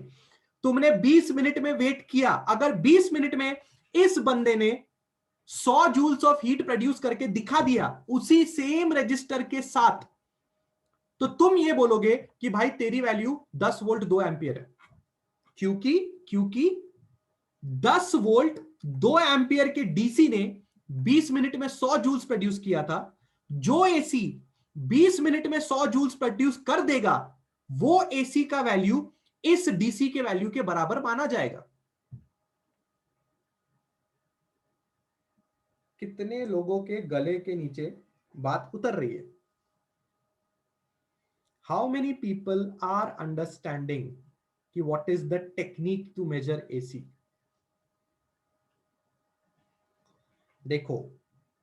तुमने 20 मिनट में वेट किया, अगर 20 मिनट में इस बंदे ने 100 जूल्स ऑफ हीट प्रोड्यूस करके दिखा दिया उसी सेम रजिस्टर के साथ, तो तुम ये बोलोगे कि भाई तेरी वैल्यू 10 वोल्ट 2 एम्पियर है, क्योंकि 10 वोल्ट 2 एम्पियर के डीसी ने 20 मिनट में 100 जूल्स प्रोड्यूस किया था। जो एसी 20 मिनट में 100 जूल्स प्रोड्यूस कर देगा, वो एसी का वैल्यू इस डीसी के वैल्यू के बराबर माना जाएगा। कितने लोगों के गले के नीचे बात उतर रही है? How many people are understanding कि what is the technique to measure AC? देखो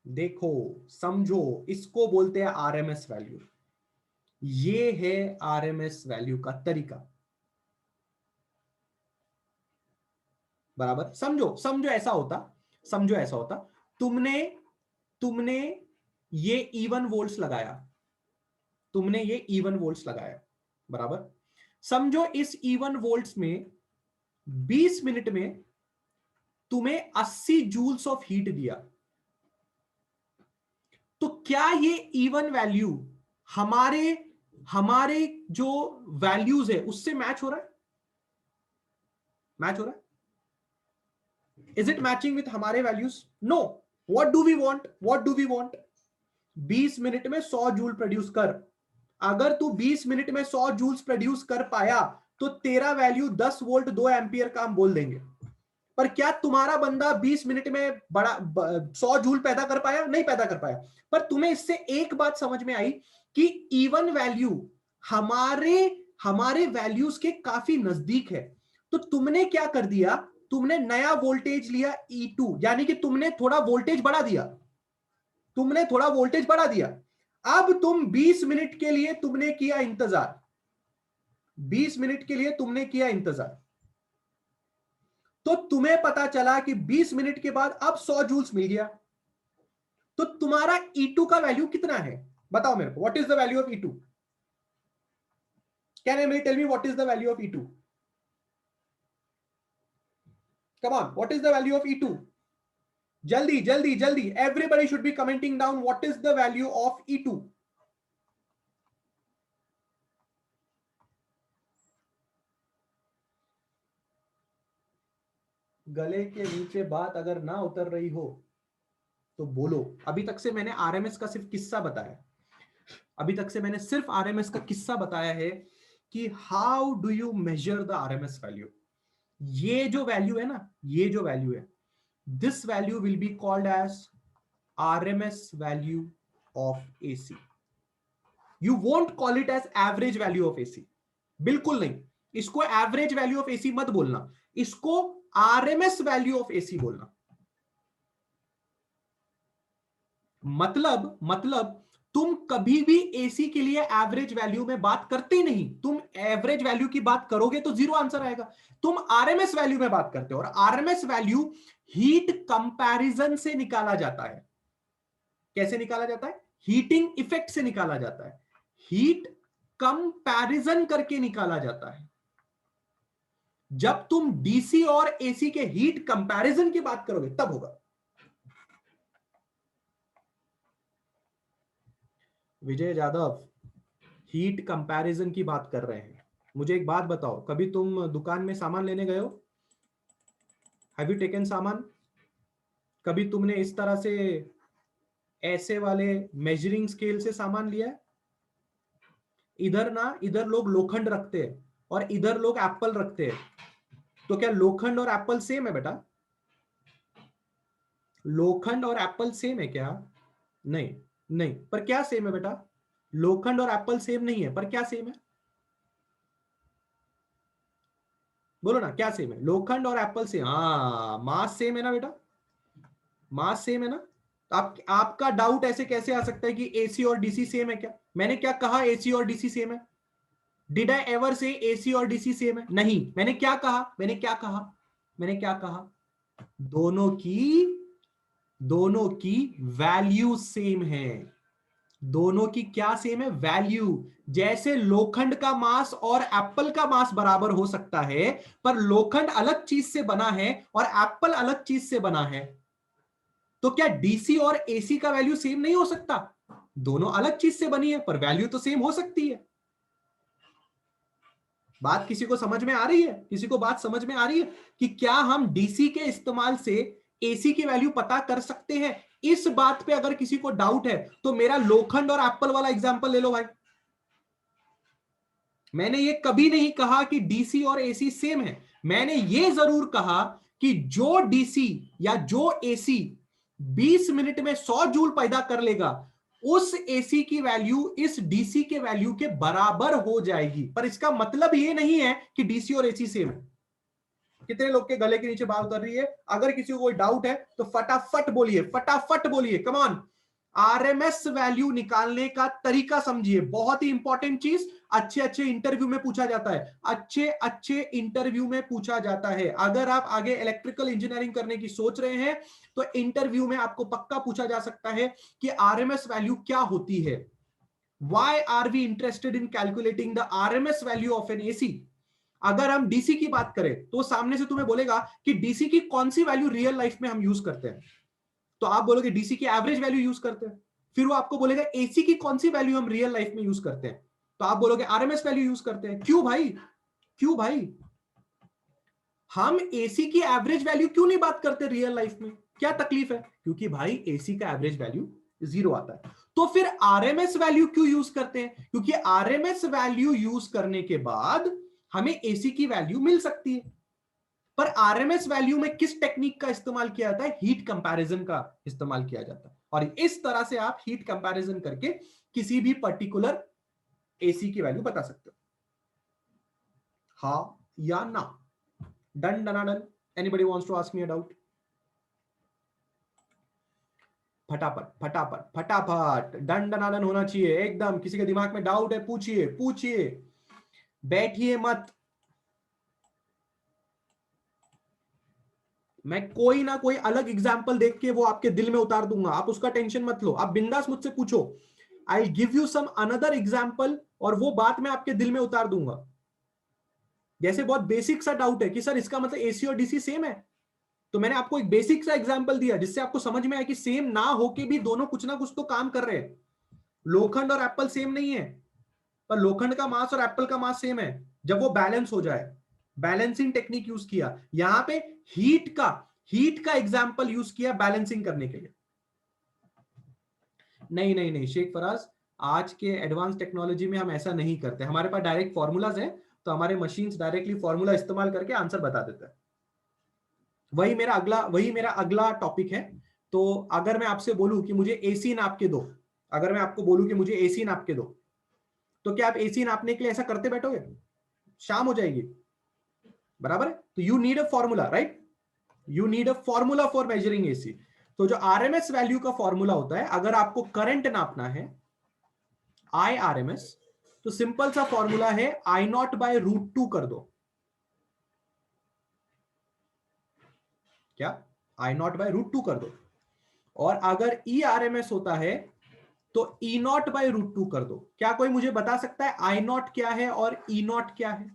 देखो, समझो, इसको बोलते हैं आरएमएस वैल्यू। ये है आरएमएस वैल्यू का तरीका। बराबर? समझो समझो ऐसा होता, तुमने ये इवन वोल्ट्स लगाया, बराबर? समझो इस इवन वोल्ट्स में 20 मिनट में तुम्हें 80 जूल्स ऑफ हीट दिया, तो क्या ये इवन वैल्यू हमारे जो वैल्यूज है उससे मैच हो रहा है? इज इट मैचिंग विथ हमारे values? No. What do we want? 20 minute में 100 जूल प्रोड्यूस कर। अगर तू 20 मिनट में 100 जूल्स प्रोड्यूस कर पाया तो तेरा वैल्यू 10 वोल्ट 2 एम्पियर का हम बोल देंगे। पर क्या तुम्हारा बंदा 20 मिनट में 100 जूल पैदा कर पाया? नहीं पैदा कर पाया। पर तुम्हें इससे एक बात समझ में आई कि इवन वैल्यू हमारे वैल्यूज के काफी नजदीक है। तो तुमने क्या कर दिया? तुमने नया वोल्टेज लिया E2, यानी कि तुमने थोड़ा वोल्टेज बढ़ा दिया। अब तुम 20 मिनट के लिए तुमने किया इंतजार, 20 मिनट के लिए तुमने किया इंतजार, तो तुम्हें पता चला कि 20 मिनट के बाद अब 100 जूल्स मिल गया। तो तुम्हारा E2 का वैल्यू कितना है? बताओ मेरे को, what is the value of E2? Can anybody tell me what is the value of E2? Come on, what is the value of E2? जल्दी, everybody should be commenting down what is the value of E2. गले के नीचे बात अगर ना उतर रही हो तो बोलो। अभी तक से मैंने आरएमएस का सिर्फ किस्सा बताया है कि how do you measure the RMS value. ये जो वैल्यू है ना, this value will be called as RMS value of AC. You won't call it as average value of AC. बिल्कुल नहीं, इसको एवरेज वैल्यू ऑफ AC मत बोलना, इसको RMS वैल्यू ऑफ AC बोलना। मतलब तुम कभी भी AC के लिए एवरेज वैल्यू में बात करते नहीं। तुम एवरेज वैल्यू की बात करोगे तो जीरो आंसर आएगा। तुम RMS वैल्यू में बात करते हो, और RMS वैल्यू हीट कंपैरिजन से निकाला जाता है। कैसे निकाला जाता है? हीटिंग इफेक्ट से निकाला जाता है, हीट कंपैरिजन करके निकाला जाता है। जब तुम डीसी और एसी के हीट कंपैरिजन की बात करोगे तब होगा। विजय यादव हीट कंपैरिजन की बात कर रहे हैं। मुझे एक बात बताओ, कभी तुम दुकान में सामान लेने गए हो? हैव यू टेकन सामान? कभी तुमने इस तरह से ऐसे वाले मेजरिंग स्केल से सामान लिया है? इधर लोग लोखंड रखते हैं और इधर लोग एप्पल रखते हैं। तो क्या लोखंड और एप्पल सेम है बेटा? लोखंड और एप्पल सेम है क्या? नहीं। पर क्या सेम है बेटा? लोखंड और एप्पल सेम नहीं है, पर क्या सेम है? बोलो ना, क्या सेम है? लोखंड और एप्पल सेम? हाँ, मास सेम है ना बेटा, मास सेम है ना। आपका डाउट ऐसे कैसे आ सकता है कि एसी और डीसी सेम है? क्या मैंने क्या कहा एसी और डीसी सेम है? डिड आई एवर से एसी और डीसी सेम है? नहीं। मैंने क्या कहा? दोनों की वैल्यू सेम है। दोनों की क्या सेम है? वैल्यू। जैसे लोखंड का मास और एप्पल का मास बराबर हो सकता है, पर लोखंड अलग चीज से बना है और एप्पल अलग चीज से बना है, तो क्या डीसी और एसी का वैल्यू सेम नहीं हो सकता? दोनों अलग चीज से बनी है पर वैल्यू तो सेम हो सकती है। बात किसी को समझ में आ रही है? किसी को बात समझ में आ रही है कि क्या हम डीसी के इस्तेमाल से एसी की वैल्यू पता कर सकते हैं? इस बात पे अगर किसी को डाउट है तो मेरा लोखंड और एप्पल वाला एग्जांपल ले लो भाई। मैंने ये कभी नहीं कहा कि डीसी और एसी सेम है। मैंने ये जरूर कहा कि जो डीसी या जो एसी 20 मिनट में 100 जूल पैदा कर लेगा, उस एसी की वैल्यू इस डीसी के वैल्यू के बराबर हो जाएगी। पर इसका मतलब ये नहीं है कि डीसी और एसी सेम है। कितने लोग के गले के नीचे बात कर रही है? अगर किसी को कोई डाउट है तो फटाफट बोलिए, फटाफट बोलिए, कम ऑन। आरएमएस वैल्यू निकालने का तरीका समझिए, बहुत ही इंपॉर्टेंट चीज। अच्छे अच्छे इंटरव्यू में पूछा जाता है, अच्छे अच्छे इंटरव्यू में पूछा जाता है। अगर आप आगे इलेक्ट्रिकल इंजीनियरिंग करने की सोच रहे हैं तो इंटरव्यू में आपको पक्का पूछा जा सकता है कि आरएमएस वैल्यू क्या होती है। Why are we interested in calculating the RMS value of an AC? अगर हम डीसी की बात करें तो सामने से तुम्हें बोलेगा कि डीसी की कौन सी वैल्यू रियल लाइफ में हम यूज करते हैं, तो आप बोलोगे डीसी की एवरेज वैल्यू यूज करते हैं। फिर वो आपको बोलेगा एसी की कौन सी वैल्यू हम रियल लाइफ में यूज करते हैं, तो आप बोलोगे आरएमएस वैल्यू यूज करते हैं। क्यों भाई? क्यों भाई? हम एसी की एवरेज वैल्यू क्यों नहीं बात करते रियल लाइफ में? क्या तकलीफ है? क्योंकि भाई एसी का एवरेज वैल्यू 0 आता है। तो फिर आरएमएस वैल्यू क्यों यूज करते हैं? क्योंकि आरएमएस वैल्यू यूज करने के बाद हमें एसी की वैल्यू मिल सकती है। पर आरएमएस वैल्यू में किस टेक्निक का इस्तेमाल किया जाता है? हीट कंपैरिजन का इस्तेमाल किया जाता है। और इस तरह से आप हीट कंपैरिजन करके किसी भी पर्टिकुलर एसी की वैल्यू बता सकते हो। हाँ या ना? डन डना done? Anybody wants to ask me a doubt? फटाफट फटाफट फटाफट डन डना डन होना चाहिए एकदम। किसी के दिमाग में डाउट है पूछिए पूछिए, बैठिए मत। मैं कोई ना कोई अलग एग्जाम्पल देख के वो आपके दिल में उतार दूंगा, आप उसका टेंशन मत लो। आप बिंदास मुझसे पूछो, I give you some another example और वो बात मैं आपके दिल में उतार दूंगा। जैसे बहुत बेसिक सा डाउट है कि सर इसका मतलब एसी और डीसी सेम है, तो मैंने आपको एक बेसिक सा एग्जाम्पल दिया जिससे आपको समझ में आया कि सेम ना होके भी दोनों कुछ ना कुछ तो काम कर रहे हैं। लोखंड और एप्पल सेम नहीं है, पर लोखंड का मास और एप्पल का मास सेम है जब वो बैलेंस हो जाए। बैलेंसिंग टेक्निक यूज किया यहां पे, हीट का एग्जांपल यूज किया बैलेंसिंग करने के लिए। नहीं नहीं नहीं शेख फराज, आज के एडवांस टेक्नोलॉजी में हम ऐसा नहीं करते। हमारे पास डायरेक्ट फॉर्मूलाज है, तो हमारे मशीन्स डायरेक्टली फॉर्मूला इस्तेमाल करके आंसर बता देता है। वही मेरा अगला टॉपिक है। तो अगर मैं आपसे बोलूं कि मुझे एसी नाप के दो, अगर मैं आपको बोलूं कि मुझे एसी नाप के दो, तो क्या आप एसी नापने के लिए ऐसा करते बैठोगे? शाम हो जाएगी, बराबर है? तो you need a formula, right? You need a formula for measuring AC. तो जो आरएमएस वैल्यू का फॉर्मूला होता है, अगर आपको करंट नापना है आई आरएमएस, तो सिंपल सा फॉर्मूला है आई नॉट बाय √2 कर दो। क्या? आई नॉट बाय √2 कर दो। और अगर ई आरएमएस होता है तो ई नॉट बाय √2 कर दो। क्या कोई मुझे बता सकता है आई नॉट क्या है और ई नॉट क्या है?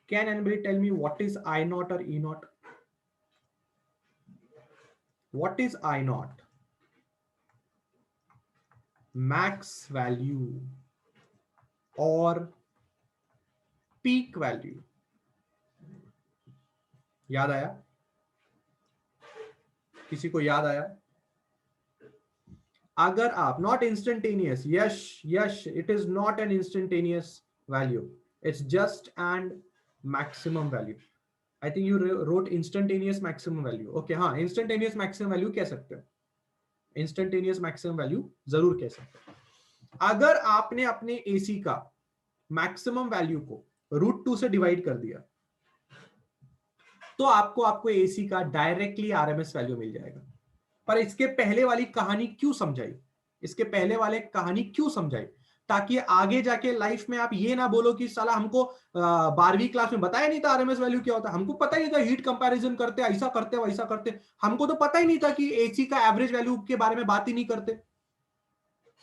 Can anybody tell me what is I naught और E naught? What is I naught? Max value और पीक वैल्यू। याद आया? किसी को याद आया? अगर आप naught instantaneous, yes yes, it is not an instantaneous value, it's just and maximum value. I think you wrote instantaneous maximum value. Okay, हाँ, इंस्टेंटेनियस मैक्सिमम वैल्यू कह सकते हो, इंस्टेंटेनियस मैक्सिमम वैल्यू जरूर कह सकते हो। अगर आपने अपने एसी का मैक्सिमम वैल्यू को √2 से डिवाइड कर दिया, तो आपको एसी का डायरेक्टली आरएमएस वैल्यू मिल जाएगा। पर इसके पहले वाली कहानी क्यों समझाई? इसके पहले वाले कहानी क्यों समझाई? ताकि आगे जाके लाइफ में आप ये ना बोलो कि साला हमको 12वीं क्लास में बताया नहीं था आरएमएस वैल्यू क्या होता है, हमको पता ही नहीं था हीट कंपैरिजन करते, ऐसा करते वैसा करते, हमको तो पता ही नहीं था कि एसी का एवरेज वैल्यू के बारे में बात ही नहीं करते,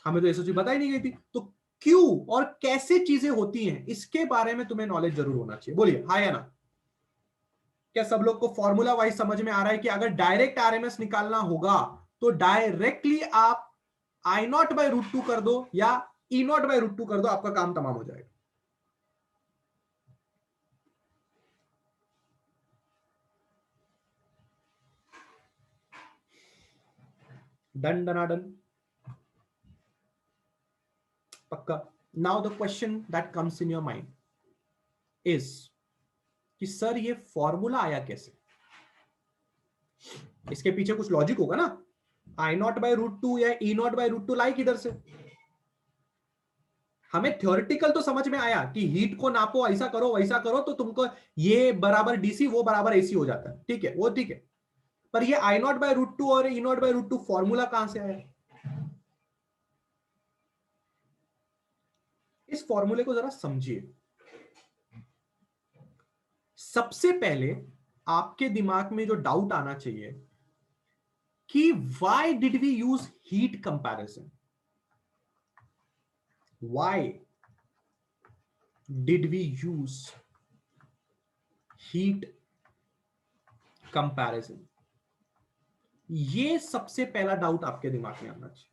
हमें तो ऐसी चीज बताई नहीं गई थी। तो क्यों और कैसे चीजें होती हैं, इसके बारे में तुम्हें नॉलेज जरूर होना चाहिए। बोलिए हाँ या ना? क्या सब लोग को फॉर्मूला वाइज समझ में आ रहा है कि अगर डायरेक्ट आरएमएस निकालना होगा तो डायरेक्टली आप आई नॉट बाय रूट टू कर दो या E naught by root to कर दो, आपका काम तमाम हो जाएगा। डन डनाडन, पक्का। Now the question that comes in your mind is कि सर ये फॉर्मूला आया कैसे? इसके पीछे कुछ लॉजिक होगा ना। I naught by root two या E naught by root two लाई किधर से? हमें थ्योरेटिकल तो समझ में आया कि हीट को नापो, ऐसा करो वैसा करो तो तुमको ये बराबर डीसी वो बराबर एसी हो जाता है, ठीक है, वो ठीक है। पर ये I naught by root two और E naught by root two formula कहां से आया? इस फॉर्मूले को जरा समझिए। सबसे पहले आपके दिमाग में जो डाउट आना चाहिए कि why did we use heat comparison? Why did we use heat comparison? ये सबसे पहला डाउट आपके दिमाग में आना चाहिए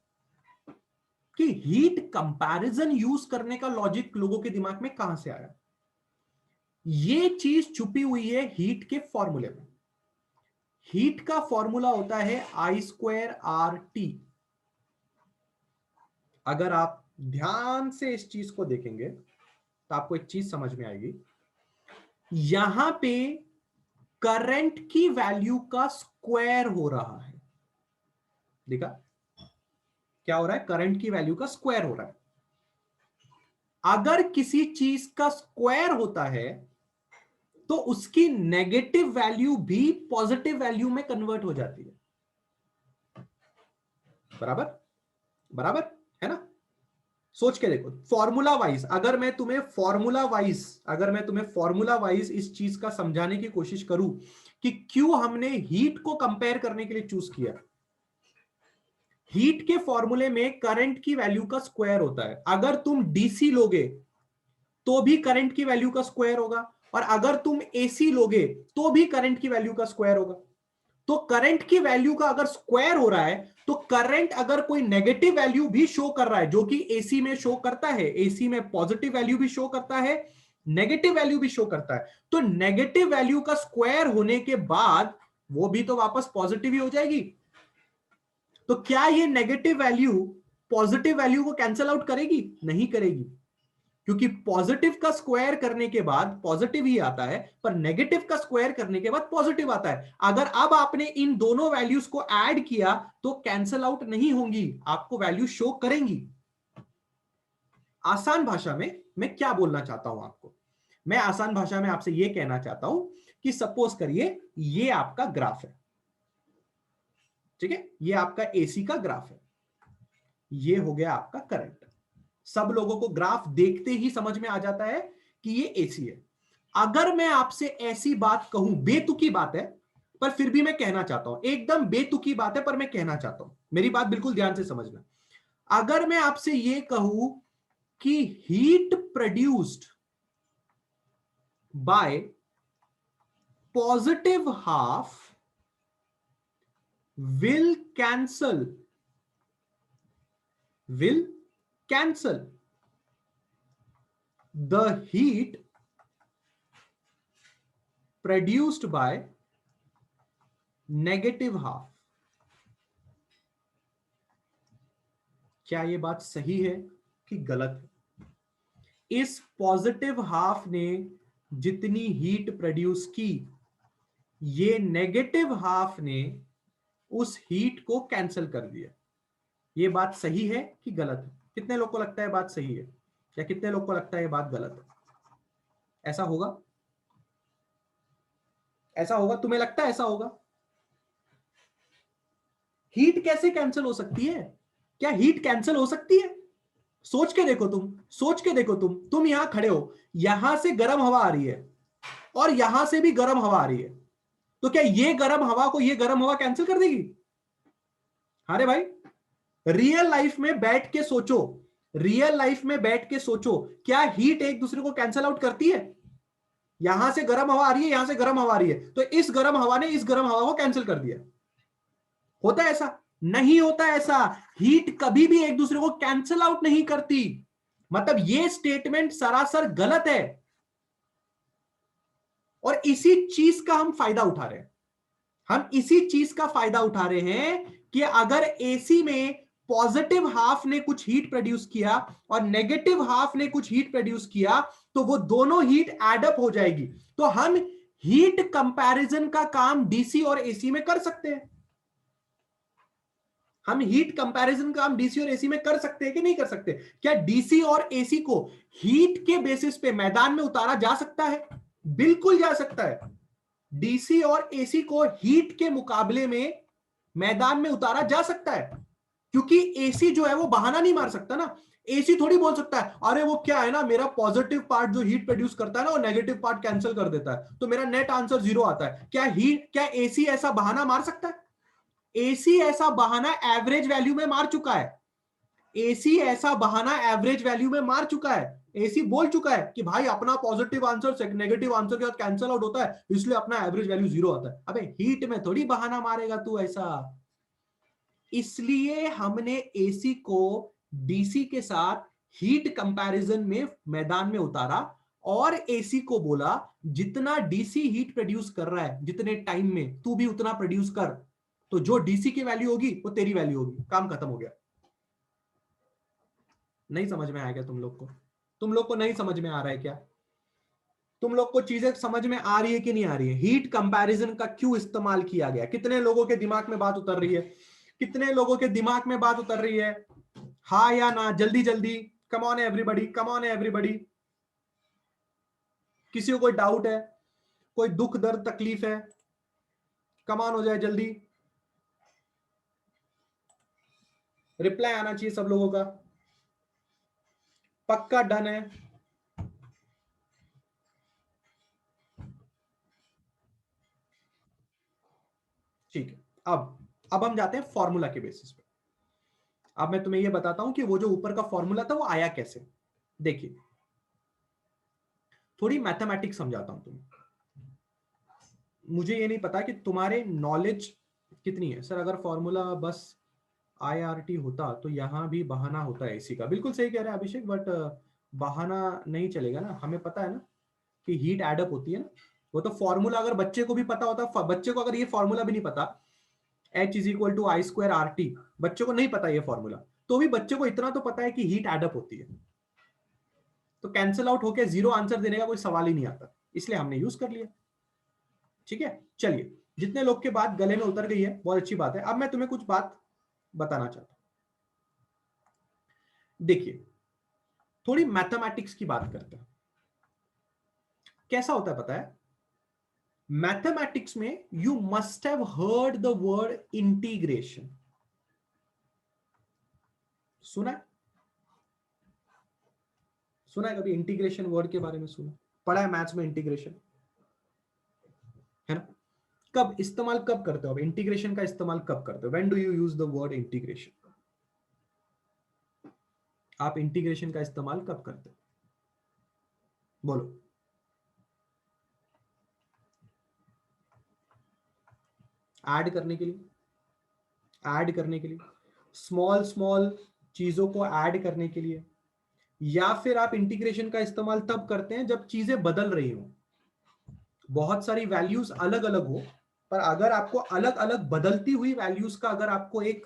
कि हीट कंपैरिजन यूज करने का लॉजिक लोगों के दिमाग में कहां से आया। ये चीज छुपी हुई है हीट के फॉर्मूले में। हीट का फॉर्मूला होता है आई स्क्वायर आर टी। अगर आप ध्यान से इस चीज को देखेंगे तो आपको एक चीज समझ में आएगी। यहां पे करंट की वैल्यू का स्क्वायर हो रहा है। देखा क्या हो रहा है? करंट की वैल्यू का स्क्वायर हो रहा है। अगर किसी चीज का स्क्वायर होता है तो उसकी नेगेटिव वैल्यू भी पॉजिटिव वैल्यू में कन्वर्ट हो जाती है। बराबर बराबर है ना? सोच के देखो फॉर्मूला वाइज, अगर मैं तुम्हें फॉर्मूला वाइज इस चीज का समझाने की कोशिश करूं कि क्यों हमने हीट को कंपेयर करने के लिए चूज किया। हीट के फॉर्मूले में करंट की वैल्यू का स्क्वायर होता है। अगर तुम डीसी लोगे तो भी करंट की वैल्यू का स्क्वायर होगा, और अगर तुम एसी लोगे तो भी करंट की वैल्यू का स्क्वायर होगा। तो करंट की वैल्यू का अगर स्क्वायर हो रहा है तो करंट अगर कोई नेगेटिव वैल्यू भी शो कर रहा है, जो कि एसी में शो करता है, एसी में पॉजिटिव वैल्यू भी शो करता है, नेगेटिव वैल्यू भी शो करता है, तो नेगेटिव वैल्यू का स्क्वायर होने के बाद वो भी तो वापस पॉजिटिव ही हो जाएगी। तो क्या ये नेगेटिव वैल्यू पॉजिटिव वैल्यू को कैंसिल आउट करेगी? नहीं करेगी, क्योंकि पॉजिटिव का स्क्वायर करने के बाद पॉजिटिव ही आता है, पर नेगेटिव का स्क्वायर करने के बाद पॉजिटिव आता है। अगर अब आपने इन दोनों वैल्यूज को ऐड किया तो कैंसिल आउट नहीं होंगी, आपको वैल्यू शो करेंगी। आसान भाषा में मैं क्या बोलना चाहता हूं आपको? मैं आसान भाषा में आपसे यह कहना चाहता हूं कि सपोज करिए ये आपका ग्राफ है, ठीक है, ये आपका एसी का ग्राफ है, ये हो गया आपका करंट। सब लोगों को ग्राफ देखते ही समझ में आ जाता है कि ये एसी है। अगर मैं आपसे ऐसी बात कहूं, बेतुकी बात है पर फिर भी मैं कहना चाहता हूं, एकदम बेतुकी बात है पर मैं कहना चाहता हूं, मेरी बात बिल्कुल ध्यान से समझना। अगर मैं आपसे यह कहूं कि heat produced by positive half will cancel the heat produced by negative half, क्या यह बात सही है कि गलत है? इस पॉजिटिव हाफ ने जितनी हीट प्रोड्यूस की, ये नेगेटिव हाफ ने उस हीट को कैंसिल कर दिया। ये बात सही है कि गलत है? कितने लोग को लगता है बात सही है, या कितने लोग को लगता है ये बात गलत है? ऐसा होगा? ऐसा होगा? तुम्हें लगता है ऐसा होगा? हीट कैसे कैंसिल हो सकती है? क्या हीट कैंसिल हो सकती है? सोच के देखो तुम यहां खड़े हो, यहां से गर्म हवा आ रही है और यहां से भी गर्म हवा आ रही है, तो क्या ये गर्म हवा को ये गर्म हवा कैंसिल कर देगी? अरे भाई, रियल लाइफ में बैठ के सोचो, क्या हीट एक दूसरे को कैंसिल आउट करती है? यहां से गर्म हवा आ रही है, यहां से गर्म हवा आ रही है, तो इस गर्म हवा ने इस गर्म हवा को कैंसिल कर दिया। होता है ऐसा? नहीं होता ऐसा। हीट कभी भी एक दूसरे को कैंसिल आउट नहीं करती। मतलब ये स्टेटमेंट सरासर गलत है, और इसी चीज का हम फायदा उठा रहे हैं। हम इसी चीज का फायदा उठा रहे हैं कि अगर एसी में पॉजिटिव हाफ ने कुछ हीट प्रोड्यूस किया और नेगेटिव हाफ ने कुछ हीट प्रोड्यूस किया, तो वो दोनों हीट एडअप हो जाएगी। तो हम हीट कंपैरिजन का काम डीसी और एसी में कर सकते हैं। हम हीट कंपैरिजन का काम डीसी और एसी में कर सकते हैं कि नहीं कर सकते? क्या डीसी और एसी को हीट के बेसिस पे मैदान में उतारा जा सकता है? बिल्कुल जा सकता है। डीसी और एसी को हीट के मुकाबले में मैदान में उतारा जा सकता है, क्योंकि एसी जो है वो बहाना नहीं मार सकता ना। एसी थोड़ी बोल सकता है अरे वो क्या है ना, मेरा पॉजिटिव पार्ट जो हीट प्रोड्यूस करता है ना, वो नेगेटिव पार्ट कैंसिल कर देता है, तो मेरा नेट आंसर 0 आता है। क्या एसी ऐसा बहाना मार सकता है? एसी ऐसा बहाना एवरेज वैल्यू में मार चुका है। एसी ऐसा बहाना एवरेज वैल्यू में मार चुका है। एसी बोल चुका है कि भाई अपना पॉजिटिव आंसर नेगेटिव आंसर के साथ कैंसिल आउट होता है, इसलिए अपना एवरेज वैल्यू 0 आता है। अबे हीट में थोड़ी बहाना मारेगा तू ऐसा। इसलिए हमने एसी को डीसी के साथ हीट कंपैरिजन में मैदान में उतारा, और एसी को बोला जितना डीसी हीट प्रोड्यूस कर रहा है जितने टाइम में, तू भी उतना प्रोड्यूस कर। तो जो डीसी की वैल्यू होगी वो तेरी वैल्यू होगी। काम खत्म हो गया। नहीं समझ में आएगा तुम लोग को? तुम लोग को नहीं समझ में आ रहा है क्या? तुम लोग को चीजें समझ में आ रही है कि नहीं आ रही है? हीट कंपैरिजन का क्यों इस्तेमाल किया गया? कितने लोगों के दिमाग में बात उतर रही है? कितने लोगों के दिमाग में बात उतर रही है? हाँ या ना, जल्दी जल्दी। Come on everybody, come on everybody. किसी को कोई डाउट है, कोई दुख दर्द तकलीफ है? कम ऑन हो जाए जल्दी। रिप्लाई आना चाहिए सब लोगों का। पक्का डन है? ठीक है। अब हम जाते हैं फॉर्मूला के बेसिस पे। अब मैं तुम्हें यह बताता हूं कि वो जो ऊपर का फॉर्मूला था वो आया कैसे। देखिए, थोड़ी मैथमेटिक्स समझाता हूं तुम्हें। मुझे ये नहीं पता कि तुम्हारे नॉलेज कितनी है। सर अगर फॉर्मूला बस IRT होता तो यहां भी बहाना होता है एसी का। बिल्कुल सही कह रहे हैं अभिषेक, बट बहाना नहीं चलेगा ना। हमें पता है ना कि हीट एडअप होती है ना। वो तो फॉर्मूला अगर बच्चे को भी पता होता, बच्चे को अगर ये फॉर्मूला भी नहीं पता, H=I²RT, बच्चे को नहीं पता ये फॉर्मूला, तो भी बच्चे को इतना तो पता है कि हीट एडअप होती है। तो कैंसिल आउट होकर 0 आंसर देने का कोई सवाल ही नहीं आता, इसलिए हमने यूज कर लिया। ठीक है, चलिए। जितने लोग के बात गले में उतर गई है बहुत अच्छी बात है। अब मैं तुम्हें कुछ बात बताना चाहता हूं। देखिए, थोड़ी मैथमेटिक्स की बात करते हैं। कैसा होता है पता है? मैथमेटिक्स में you must have heard the word integration. सुना है? सुना है कभी इंटीग्रेशन वर्ड के बारे में? सुना, पढ़ा है मैथ्स में इंटीग्रेशन, है ना? कब इस्तेमाल कब करते हो? इंटीग्रेशन का इस्तेमाल कब करते हो? When do you use the word integration? आप इंटीग्रेशन का इस्तेमाल कब करते हो? बोलो। ऐड करने के लिए, ऐड करने के लिए, स्मॉल स्मॉल चीजों को ऐड करने के लिए, या फिर आप इंटीग्रेशन का इस्तेमाल तब करते हैं जब चीजें बदल रही हो, बहुत सारी वैल्यूज अलग अलग हो, पर अगर आपको अलग अलग बदलती हुई वैल्यूज का अगर आपको एक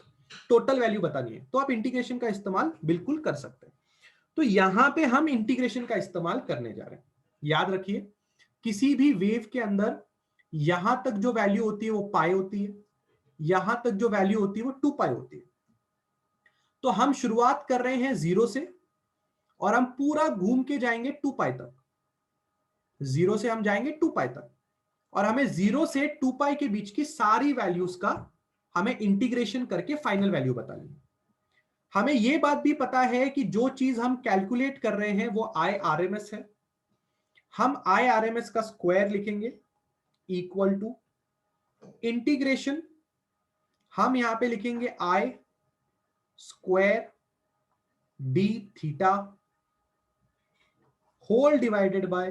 टोटल वैल्यू बतानी है तो आप इंटीग्रेशन का इस्तेमाल बिल्कुल कर सकते हैं। तो यहां पे हम इंटीग्रेशन का इस्तेमाल करने जा रहे हैं। याद रखिए, किसी भी वेव के अंदर यहां तक जो वैल्यू होती है वो पाई होती है, यहां तक जो वैल्यू होती है वो 2 पाई होती है। तो हम शुरुआत कर रहे हैं 0 से, और हम पूरा घूम के जाएंगे 2 पाई तक। 0 से हम जाएंगे 2 पाई तक, और हमें 0 से 2 पाई के बीच की सारी वैल्यूज का हमें इंटीग्रेशन करके फाइनल वैल्यू बतानी है। हमें यह बात भी पता है कि जो चीज हम कैलकुलेट कर रहे हैं वो IRMS है। हम IRMS का स्क्वायर लिखेंगे इक्वल टू इंटीग्रेशन, हम यहां पे लिखेंगे I square d theta whole divided by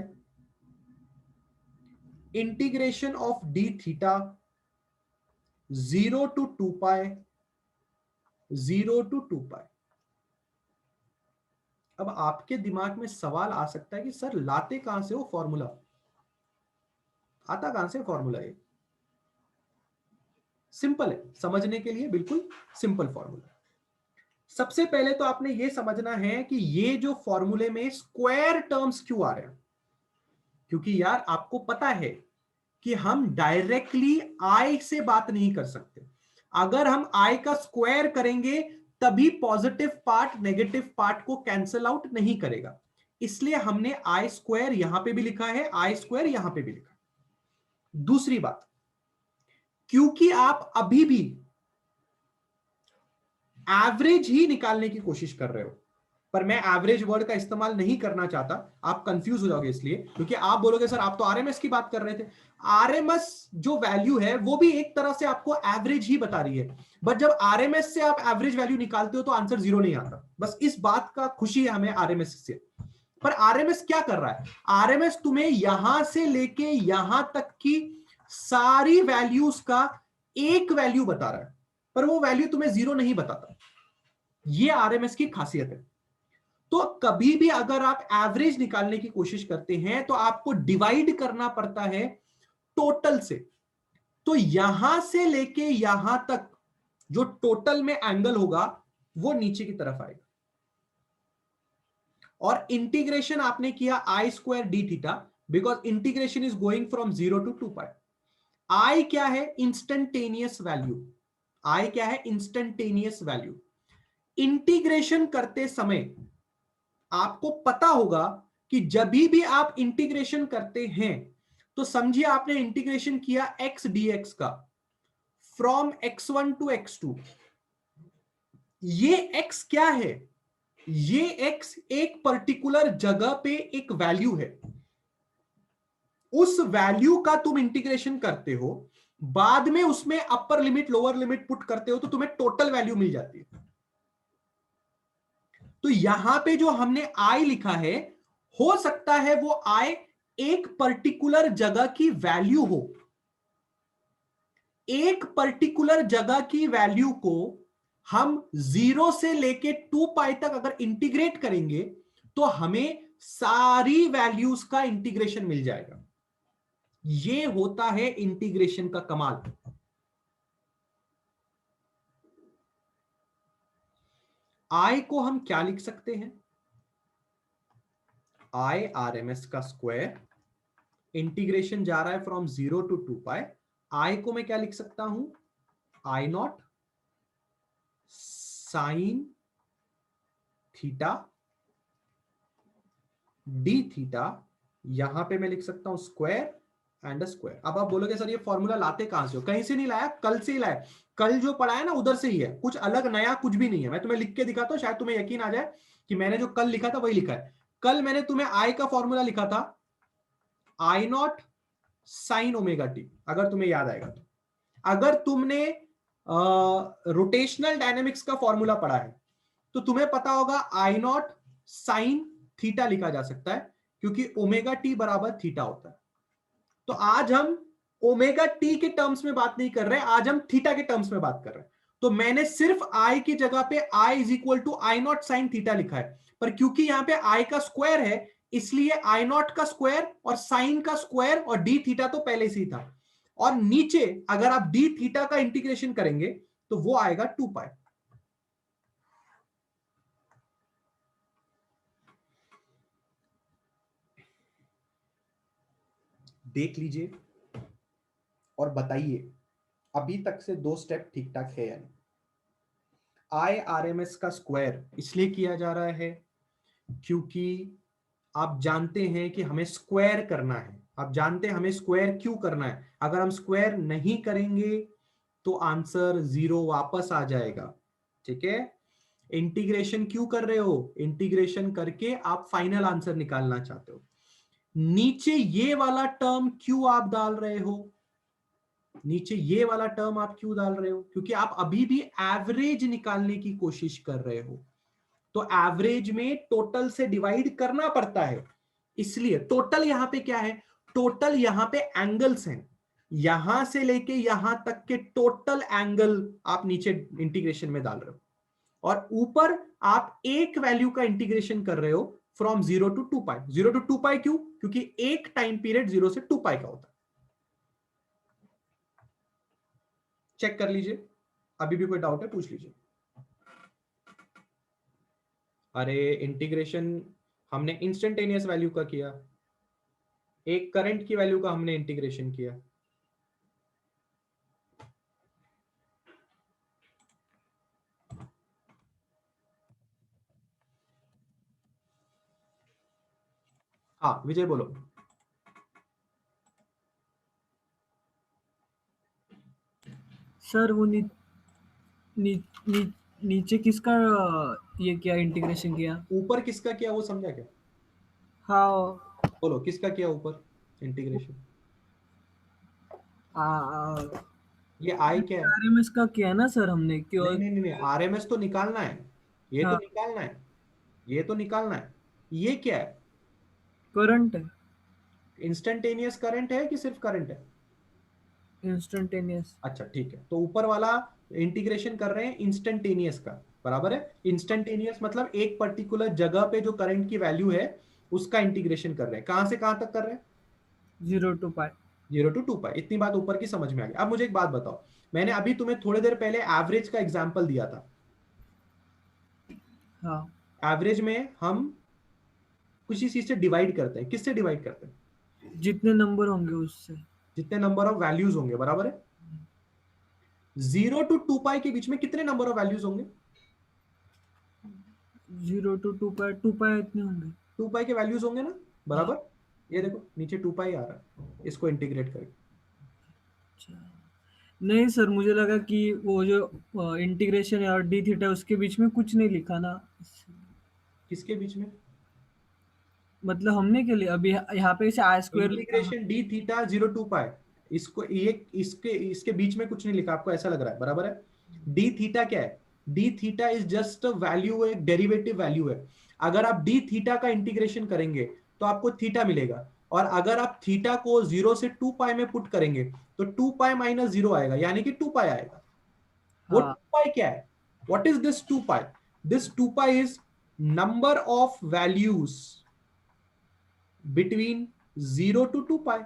integration of d theta 0 to 2 pi 0 to 2π। अब आपके दिमाग में सवाल आ सकता है कि सर लाते कहां से हो फॉर्मूला, आता कहां से फॉर्मूला? ये सिंपल है, समझने के लिए बिल्कुल सिंपल फॉर्मूला। सबसे पहले तो आपने ये समझना है कि ये जो फॉर्मूले में स्क्वायर टर्म्स क्यों आ रहे हैं, क्योंकि यार आपको पता है कि हम डायरेक्टली आई से बात नहीं कर सकते। अगर हम आई का स्क्वायर करेंगे तभी पॉजिटिव पार्ट नेगेटिव पार्ट को कैंसिल आउट नहीं करेगा, इसलिए हमने आई स्क्वायर यहां पे भी लिखा है, आई स्क्वायर यहां पे भी लिखा। दूसरी बात, क्योंकि आप अभी भी एवरेज ही निकालने की कोशिश कर रहे हो, पर मैं एवरेज वर्ड का इस्तेमाल नहीं करना चाहता, आप कंफ्यूज हो जाओगे इसलिए, क्योंकि आप बोलोगे सर आप तो आरएमएस की बात कर रहे थे। आरएमएस जो वैल्यू है वो भी एक तरह से आपको एवरेज ही बता रही है, बट जब आरएमएस से आप एवरेज वैल्यू निकालते हो तो आंसर 0 नहीं आता। बस इस बात का खुशी है हमें आरएमएस से। पर आरएमएस क्या कर रहा है? आरएमएस तुम्हें यहां से लेके यहां तक की सारी वैल्यूज का एक वैल्यू बता रहा है, पर वो वैल्यू तुम्हें 0 नहीं बताता। ये आरएमएस की खासियत है। तो कभी भी अगर आप एवरेज निकालने की कोशिश करते हैं तो आपको डिवाइड करना पड़ता है टोटल से। तो यहां से लेके यहां तक जो टोटल में एंगल होगा वो नीचे की तरफ आएगा, और इंटीग्रेशन आपने किया I square d theta, because integration is going from 0 to 2π। I क्या है? Instantaneous value. आई क्या है? Instantaneous value. इंटीग्रेशन करते समय आपको पता होगा कि जब भी आप इंटीग्रेशन करते हैं तो समझिए आपने इंटीग्रेशन किया x dx का फ्रॉम x1 to x2। ये x क्या है? ये x एक पर्टिकुलर जगह पे एक वैल्यू है, उस वैल्यू का तुम इंटीग्रेशन करते हो, बाद में उसमें upper limit lower limit put करते हो तो तुम्हें टोटल वैल्यू मिल जाती है। तो यहां पे जो हमने आई लिखा है, हो सकता है वो आई एक पर्टिकुलर जगह की वैल्यू हो। एक पर्टिकुलर जगह की वैल्यू को हम 0 से लेके 2π तक अगर इंटीग्रेट करेंगे तो हमें सारी वैल्यूज का इंटीग्रेशन मिल जाएगा। ये होता है इंटीग्रेशन का कमाल। आई को हम क्या लिख सकते हैं? आई आरएमएस का स्क्वायर, इंटीग्रेशन जा रहा है फ्रॉम 0 to 2π। आई को मैं क्या लिख सकता हूं? I naught sine theta d theta, यहां पे मैं लिख सकता हूं स्क्वायर एंड स्क्वायर। अब आप बोलोगे सर ये फॉर्मूला लाते कहां से हो? कहीं से नहीं लाया, कल से ही लाया। कल जो पढ़ा है ना उधर से ही है, कुछ अलग नया कुछ भी नहीं है। मैं तुम्हें लिख के दिखाता हूं, शायद तुम्हें यकीन आ जाए कि मैंने जो कल लिखा था वही लिखा है। कल मैंने तुम्हें आई का फॉर्मूला लिखा था आई नॉट साइन ओमेगा टी, अगर तुम्हें याद आएगा तो। अगर तुमने रोटेशनल डायनेमिक्स का फॉर्मूला पढ़ा है तो तुम्हें पता होगा आई नॉट साइन थीटा लिखा जा सकता है, क्योंकि ओमेगा टी बराबर थीटा होता है। तो आज हम ओमेगा टी के टर्म्स में बात नहीं कर रहे हैं, आज हम थीटा के टर्म्स में बात कर रहे हैं। तो मैंने सिर्फ आई की जगह पे I is equal to I naught sine theta लिखा है, पर क्योंकि यहां पे आई का स्क्वायर है इसलिए आई नॉट का स्क्वायर और साइन का स्क्वायर और डी थीटा तो पहले से ही था, और नीचे अगर आप डी थीटा का इंटीग्रेशन करेंगे तो वो आएगा 2π। देख लीजिए और बताइए अभी तक से 2 स्टेप ठीक ठाक है या नहीं। आई आरएमएस का स्क्वायर इसलिए किया जा रहा है क्योंकि आप जानते हैं कि हमें स्क्वायर करना है। आप जानते हैं हमें स्क्वायर क्यों करना है। अगर हम स्क्वायर नहीं करेंगे तो आंसर 0 वापस आ जाएगा। ठीक है, इंटीग्रेशन क्यों कर रहे हो? इंटीग्रेशन करके आप फाइनल आंसर निकालना चाहते हो। नीचे ये वाला टर्म क्यों आप डाल रहे हो? नीचे ये वाला टर्म आप क्यों डाल रहे हो? क्योंकि आप अभी भी एवरेज निकालने की कोशिश कर रहे हो। तो एवरेज में टोटल से डिवाइड करना पड़ता है, इसलिए टोटल यहां पे क्या है? टोटल यहां पे एंगल्स हैं, यहां से लेके यहां तक के टोटल एंगल आप नीचे इंटीग्रेशन में डाल रहे हो। और ऊपर आप एक वैल्यू का इंटीग्रेशन कर रहे हो फ्रॉम 0 to 2 पाई। 0 to 2 पाई क्यों? क्योंकि एक टाइम पीरियड 0 से 2 पाई का होता है। चेक कर लीजिए, अभी भी कोई डाउट है पूछ लीजिए। अरे इंटीग्रेशन हमने इंस्टेंटेनियस वैल्यू का किया, एक करंट की वैल्यू का हमने इंटीग्रेशन किया। हाँ विजय बोलो। सर वो नी, नी, नी, नीचे किसका ये किया, इंटीग्रेशन किया? ऊपर किसका किया वो समझा क्या? हाँ। बोलो किसका किया ऊपर इंटीग्रेशन? ये आई क्या है? आरएमएस का किया ना सर हमने, क्यों? नहीं नहीं नहीं, आरएमएस तो निकालना है, ये तो हाँ, निकालना है, ये तो निकालना है। ये क्या है? करंट है, इंस्टेंटेनियस करंट है कि सिर्फ करंट है? इंस्टेंटेनियस। अच्छा ठीक है, तो ऊपर वाला इंटीग्रेशन कर रहे हैं इंस्टेंटेनियस का, बराबर है। इंस्टेंटेनियस मतलब एक पर्टिकुलर जगह पे जो करंट की वैल्यू है उसका इंटीग्रेशन कर रहे हैं। कहां से कहां तक कर रहे हैं? 0 to पाई। 0 to 2 पाई। इतनी बात ऊपर की समझ में आ गई। अब मुझे एक बात बताओ, मैंने अभी तुम्हें थोड़ी देर पहले एवरेज का एग्जांपल दिया था। हाँ एवरेज में हम किसी चीज से डिवाइड करते हैं, किससे डिवाइड करते हैं? जितने नंबर होंगे उससे। जितने नंबर ऑफ वैल्यूज होंगे, बराबर है। 0 to 2 पाई के बीच में कितने नंबर ऑफ वैल्यूज होंगे? 0 to 2 पाई, 2 पाई इतने होंगे। 2 पाई के वैल्यूज होंगे ना, हाँ। बराबर। ये देखो नीचे 2 पाई आ रहा है, इसको इंटीग्रेट करके। अच्छा, नहीं सर, मुझे लगा कि वो जो इंटीग्रेशन है और डी थीटा उसके बीच में कुछ नहीं लिखा ना। किसके बीच में? मतलब हमने के लिए अभी यहाँ पे इसे आई स्क्वायर लिखा है। इंटीग्रेशन डी थीटा 0 टू पाई, इसको ये इसके इसके बीच में कुछ नहीं लिखा, आपको ऐसा लग रहा है, बराबर है। डी थीटा क्या है? D theta is just value, एक डेरिवेटिव वैल्यू है। अगर आप डी थीटा का इंटीग्रेशन करेंगे तो आपको थीटा मिलेगा, और अगर आप थीटा को 0 से 2 पाई में पुट करेंगे तो 2 पाई माइनस 0 आएगा, यानी कि 2 पाई आएगा। वो 2 हाँ पाई क्या है? What is this 2 pi? This 2 pi is number of values between 0 to 2 pi.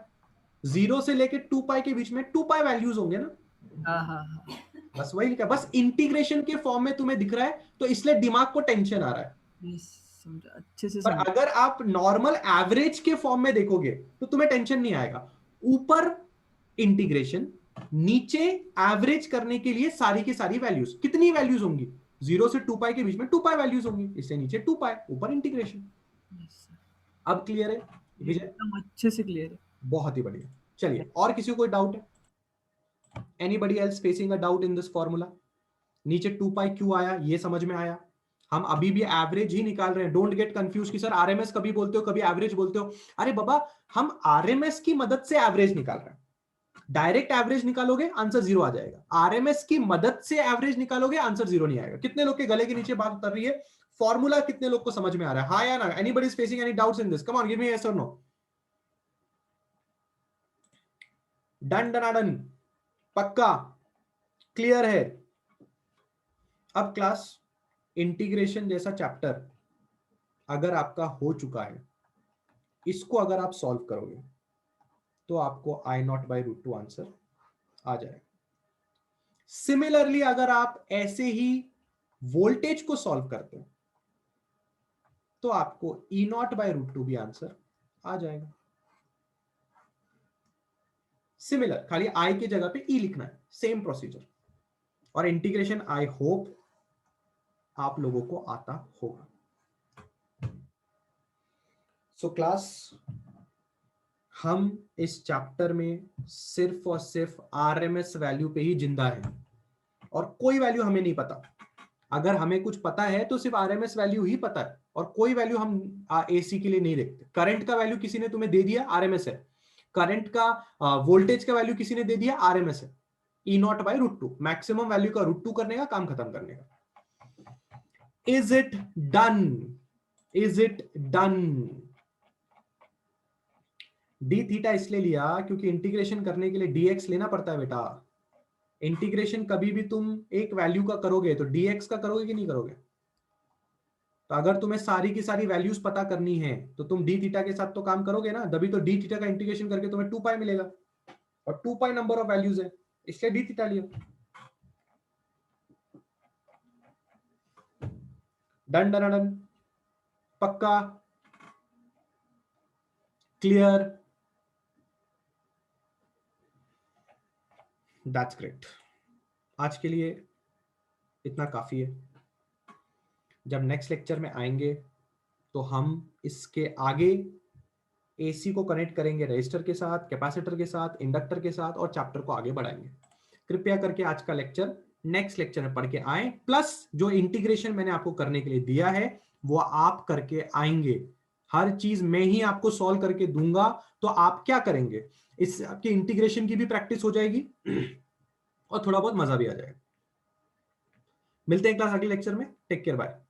0 से लेके 2 पाई के बीच में 2 पाई वैल्यूज होंगे ना, हाँ हाँ हाँ। बस वही लिखा। बस इंटीग्रेशन के फॉर्म में तुम्हें दिख रहा है तो इसलिए दिमाग को टेंशन आ रहा है। ये समझा, अच्छे से पर समझा। अगर आप नॉर्मल एवरेज के फॉर्म में देखोगे तो तुम्हें टेंशन नहीं आएगा। ऊपर इंटीग्रेशन, नीचे एवरेज करने के लिए सारी की सारी वैल्यूज, कितनी वैल्यूज होंगी? 0 से 2 पाई के बीच में 2 पाई वैल्यूज होंगी, इससे नीचे 2 पाई, ऊपर इंटीग्रेशन। Yes, sir। अब क्लियर है विजय? एकदम अच्छे से क्लियर है। बहुत ही बढ़िया। चलिए, और किसी को कोई डाउट है? Anybody else facing a doubt in this formula? नीचे 2 पाई क्यों आया ये समझ में आया? हम अभी भी एवरेज ही निकाल रहे हैं। डोंट गेट कंफ्यूज कि सर आरएमएस कभी बोलते हो कभी एवरेज बोलते हो। अरे बाबा, हम आरएमएस की मदद से एवरेज निकाल रहे हैं। डायरेक्ट एवरेज निकालोगे आंसर 0 आ जाएगा, आरएमएस की मदद से एवरेज निकालोगे आंसर 0 नहीं आएगा। कितने लोग के गले के नीचे बात उतर रही है? फॉर्मूला कितने लोग को समझ में आ रहा है? हाँ या ना? Anybody is facing any doubts in this? Come on, give me yes और नो। डन डनाडन, पक्का क्लियर है? अब क्लास, इंटीग्रेशन जैसा चैप्टर अगर आपका हो चुका है, इसको अगर आप सॉल्व करोगे तो आपको I0/√2 आंसर आ जाएगा। सिमिलरली अगर आप ऐसे ही वोल्टेज को सॉल्व करते हो तो आपको E0/√2 भी आंसर आ जाएगा। सिमिलर, खाली I की जगह पे E लिखना है, सेम प्रोसीजर। और इंटीग्रेशन आई होप आप लोगों को आता होगा। सो क्लास, हम इस चैप्टर में सिर्फ और सिर्फ आरएमएस वैल्यू पे ही जिंदा है, और कोई वैल्यू हमें नहीं पता। अगर हमें कुछ पता है तो सिर्फ आरएमएस वैल्यू ही पता है, और कोई वैल्यू हम एसी के लिए नहीं देखते। करंट का वैल्यू किसी ने तुम्हें दे दिया, आरएमएस है। करंट का वोल्टेज का वैल्यू किसी ने दे दिया, आरएमएस है। E0/√2 मैक्सिमम वैल्यू का √2 करने का, काम खत्म करने का। Is it done? Is it done? D theta इसलिए लिया क्योंकि इंटीग्रेशन करने के लिए dx लेना पड़ता है बेटा। इंटीग्रेशन कभी भी तुम एक वैल्यू का करोगे तो dx का करोगे कि नहीं करोगे? तो अगर तुम्हें सारी की सारी वैल्यूज पता करनी है तो तुम डी थीटा के साथ तो काम करोगे ना, तभी तो डी थीटा का इंटीग्रेशन करके तुम्हें 2 पाई मिलेगा, और 2 पाई नंबर ऑफ वैल्यूज है, इसलिए डी थीटा लिया। डन डन डन, पक्का, क्लियर, दैट्स ग्रेट। आज के लिए इतना काफी है। जब नेक्स्ट लेक्चर में आएंगे तो हम इसके आगे एसी को कनेक्ट करेंगे रजिस्टर के साथ, कैपेसिटर के साथ, इंडक्टर के साथ, और चैप्टर को आगे बढ़ाएंगे। कृपया करके आज का लेक्चर नेक्स्ट लेक्चर में पढ़ के आए, प्लस जो इंटीग्रेशन मैंने आपको करने के लिए दिया है वो आप करके आएंगे। हर चीज मैं ही आपको सॉल्व करके दूंगा, तो आप क्या करेंगे, इससे आपकी इंटीग्रेशन की भी प्रैक्टिस हो जाएगी और थोड़ा बहुत मजा भी आ जाएगा। मिलते हैं क्लास अगले लेक्चर में। Take care, bye.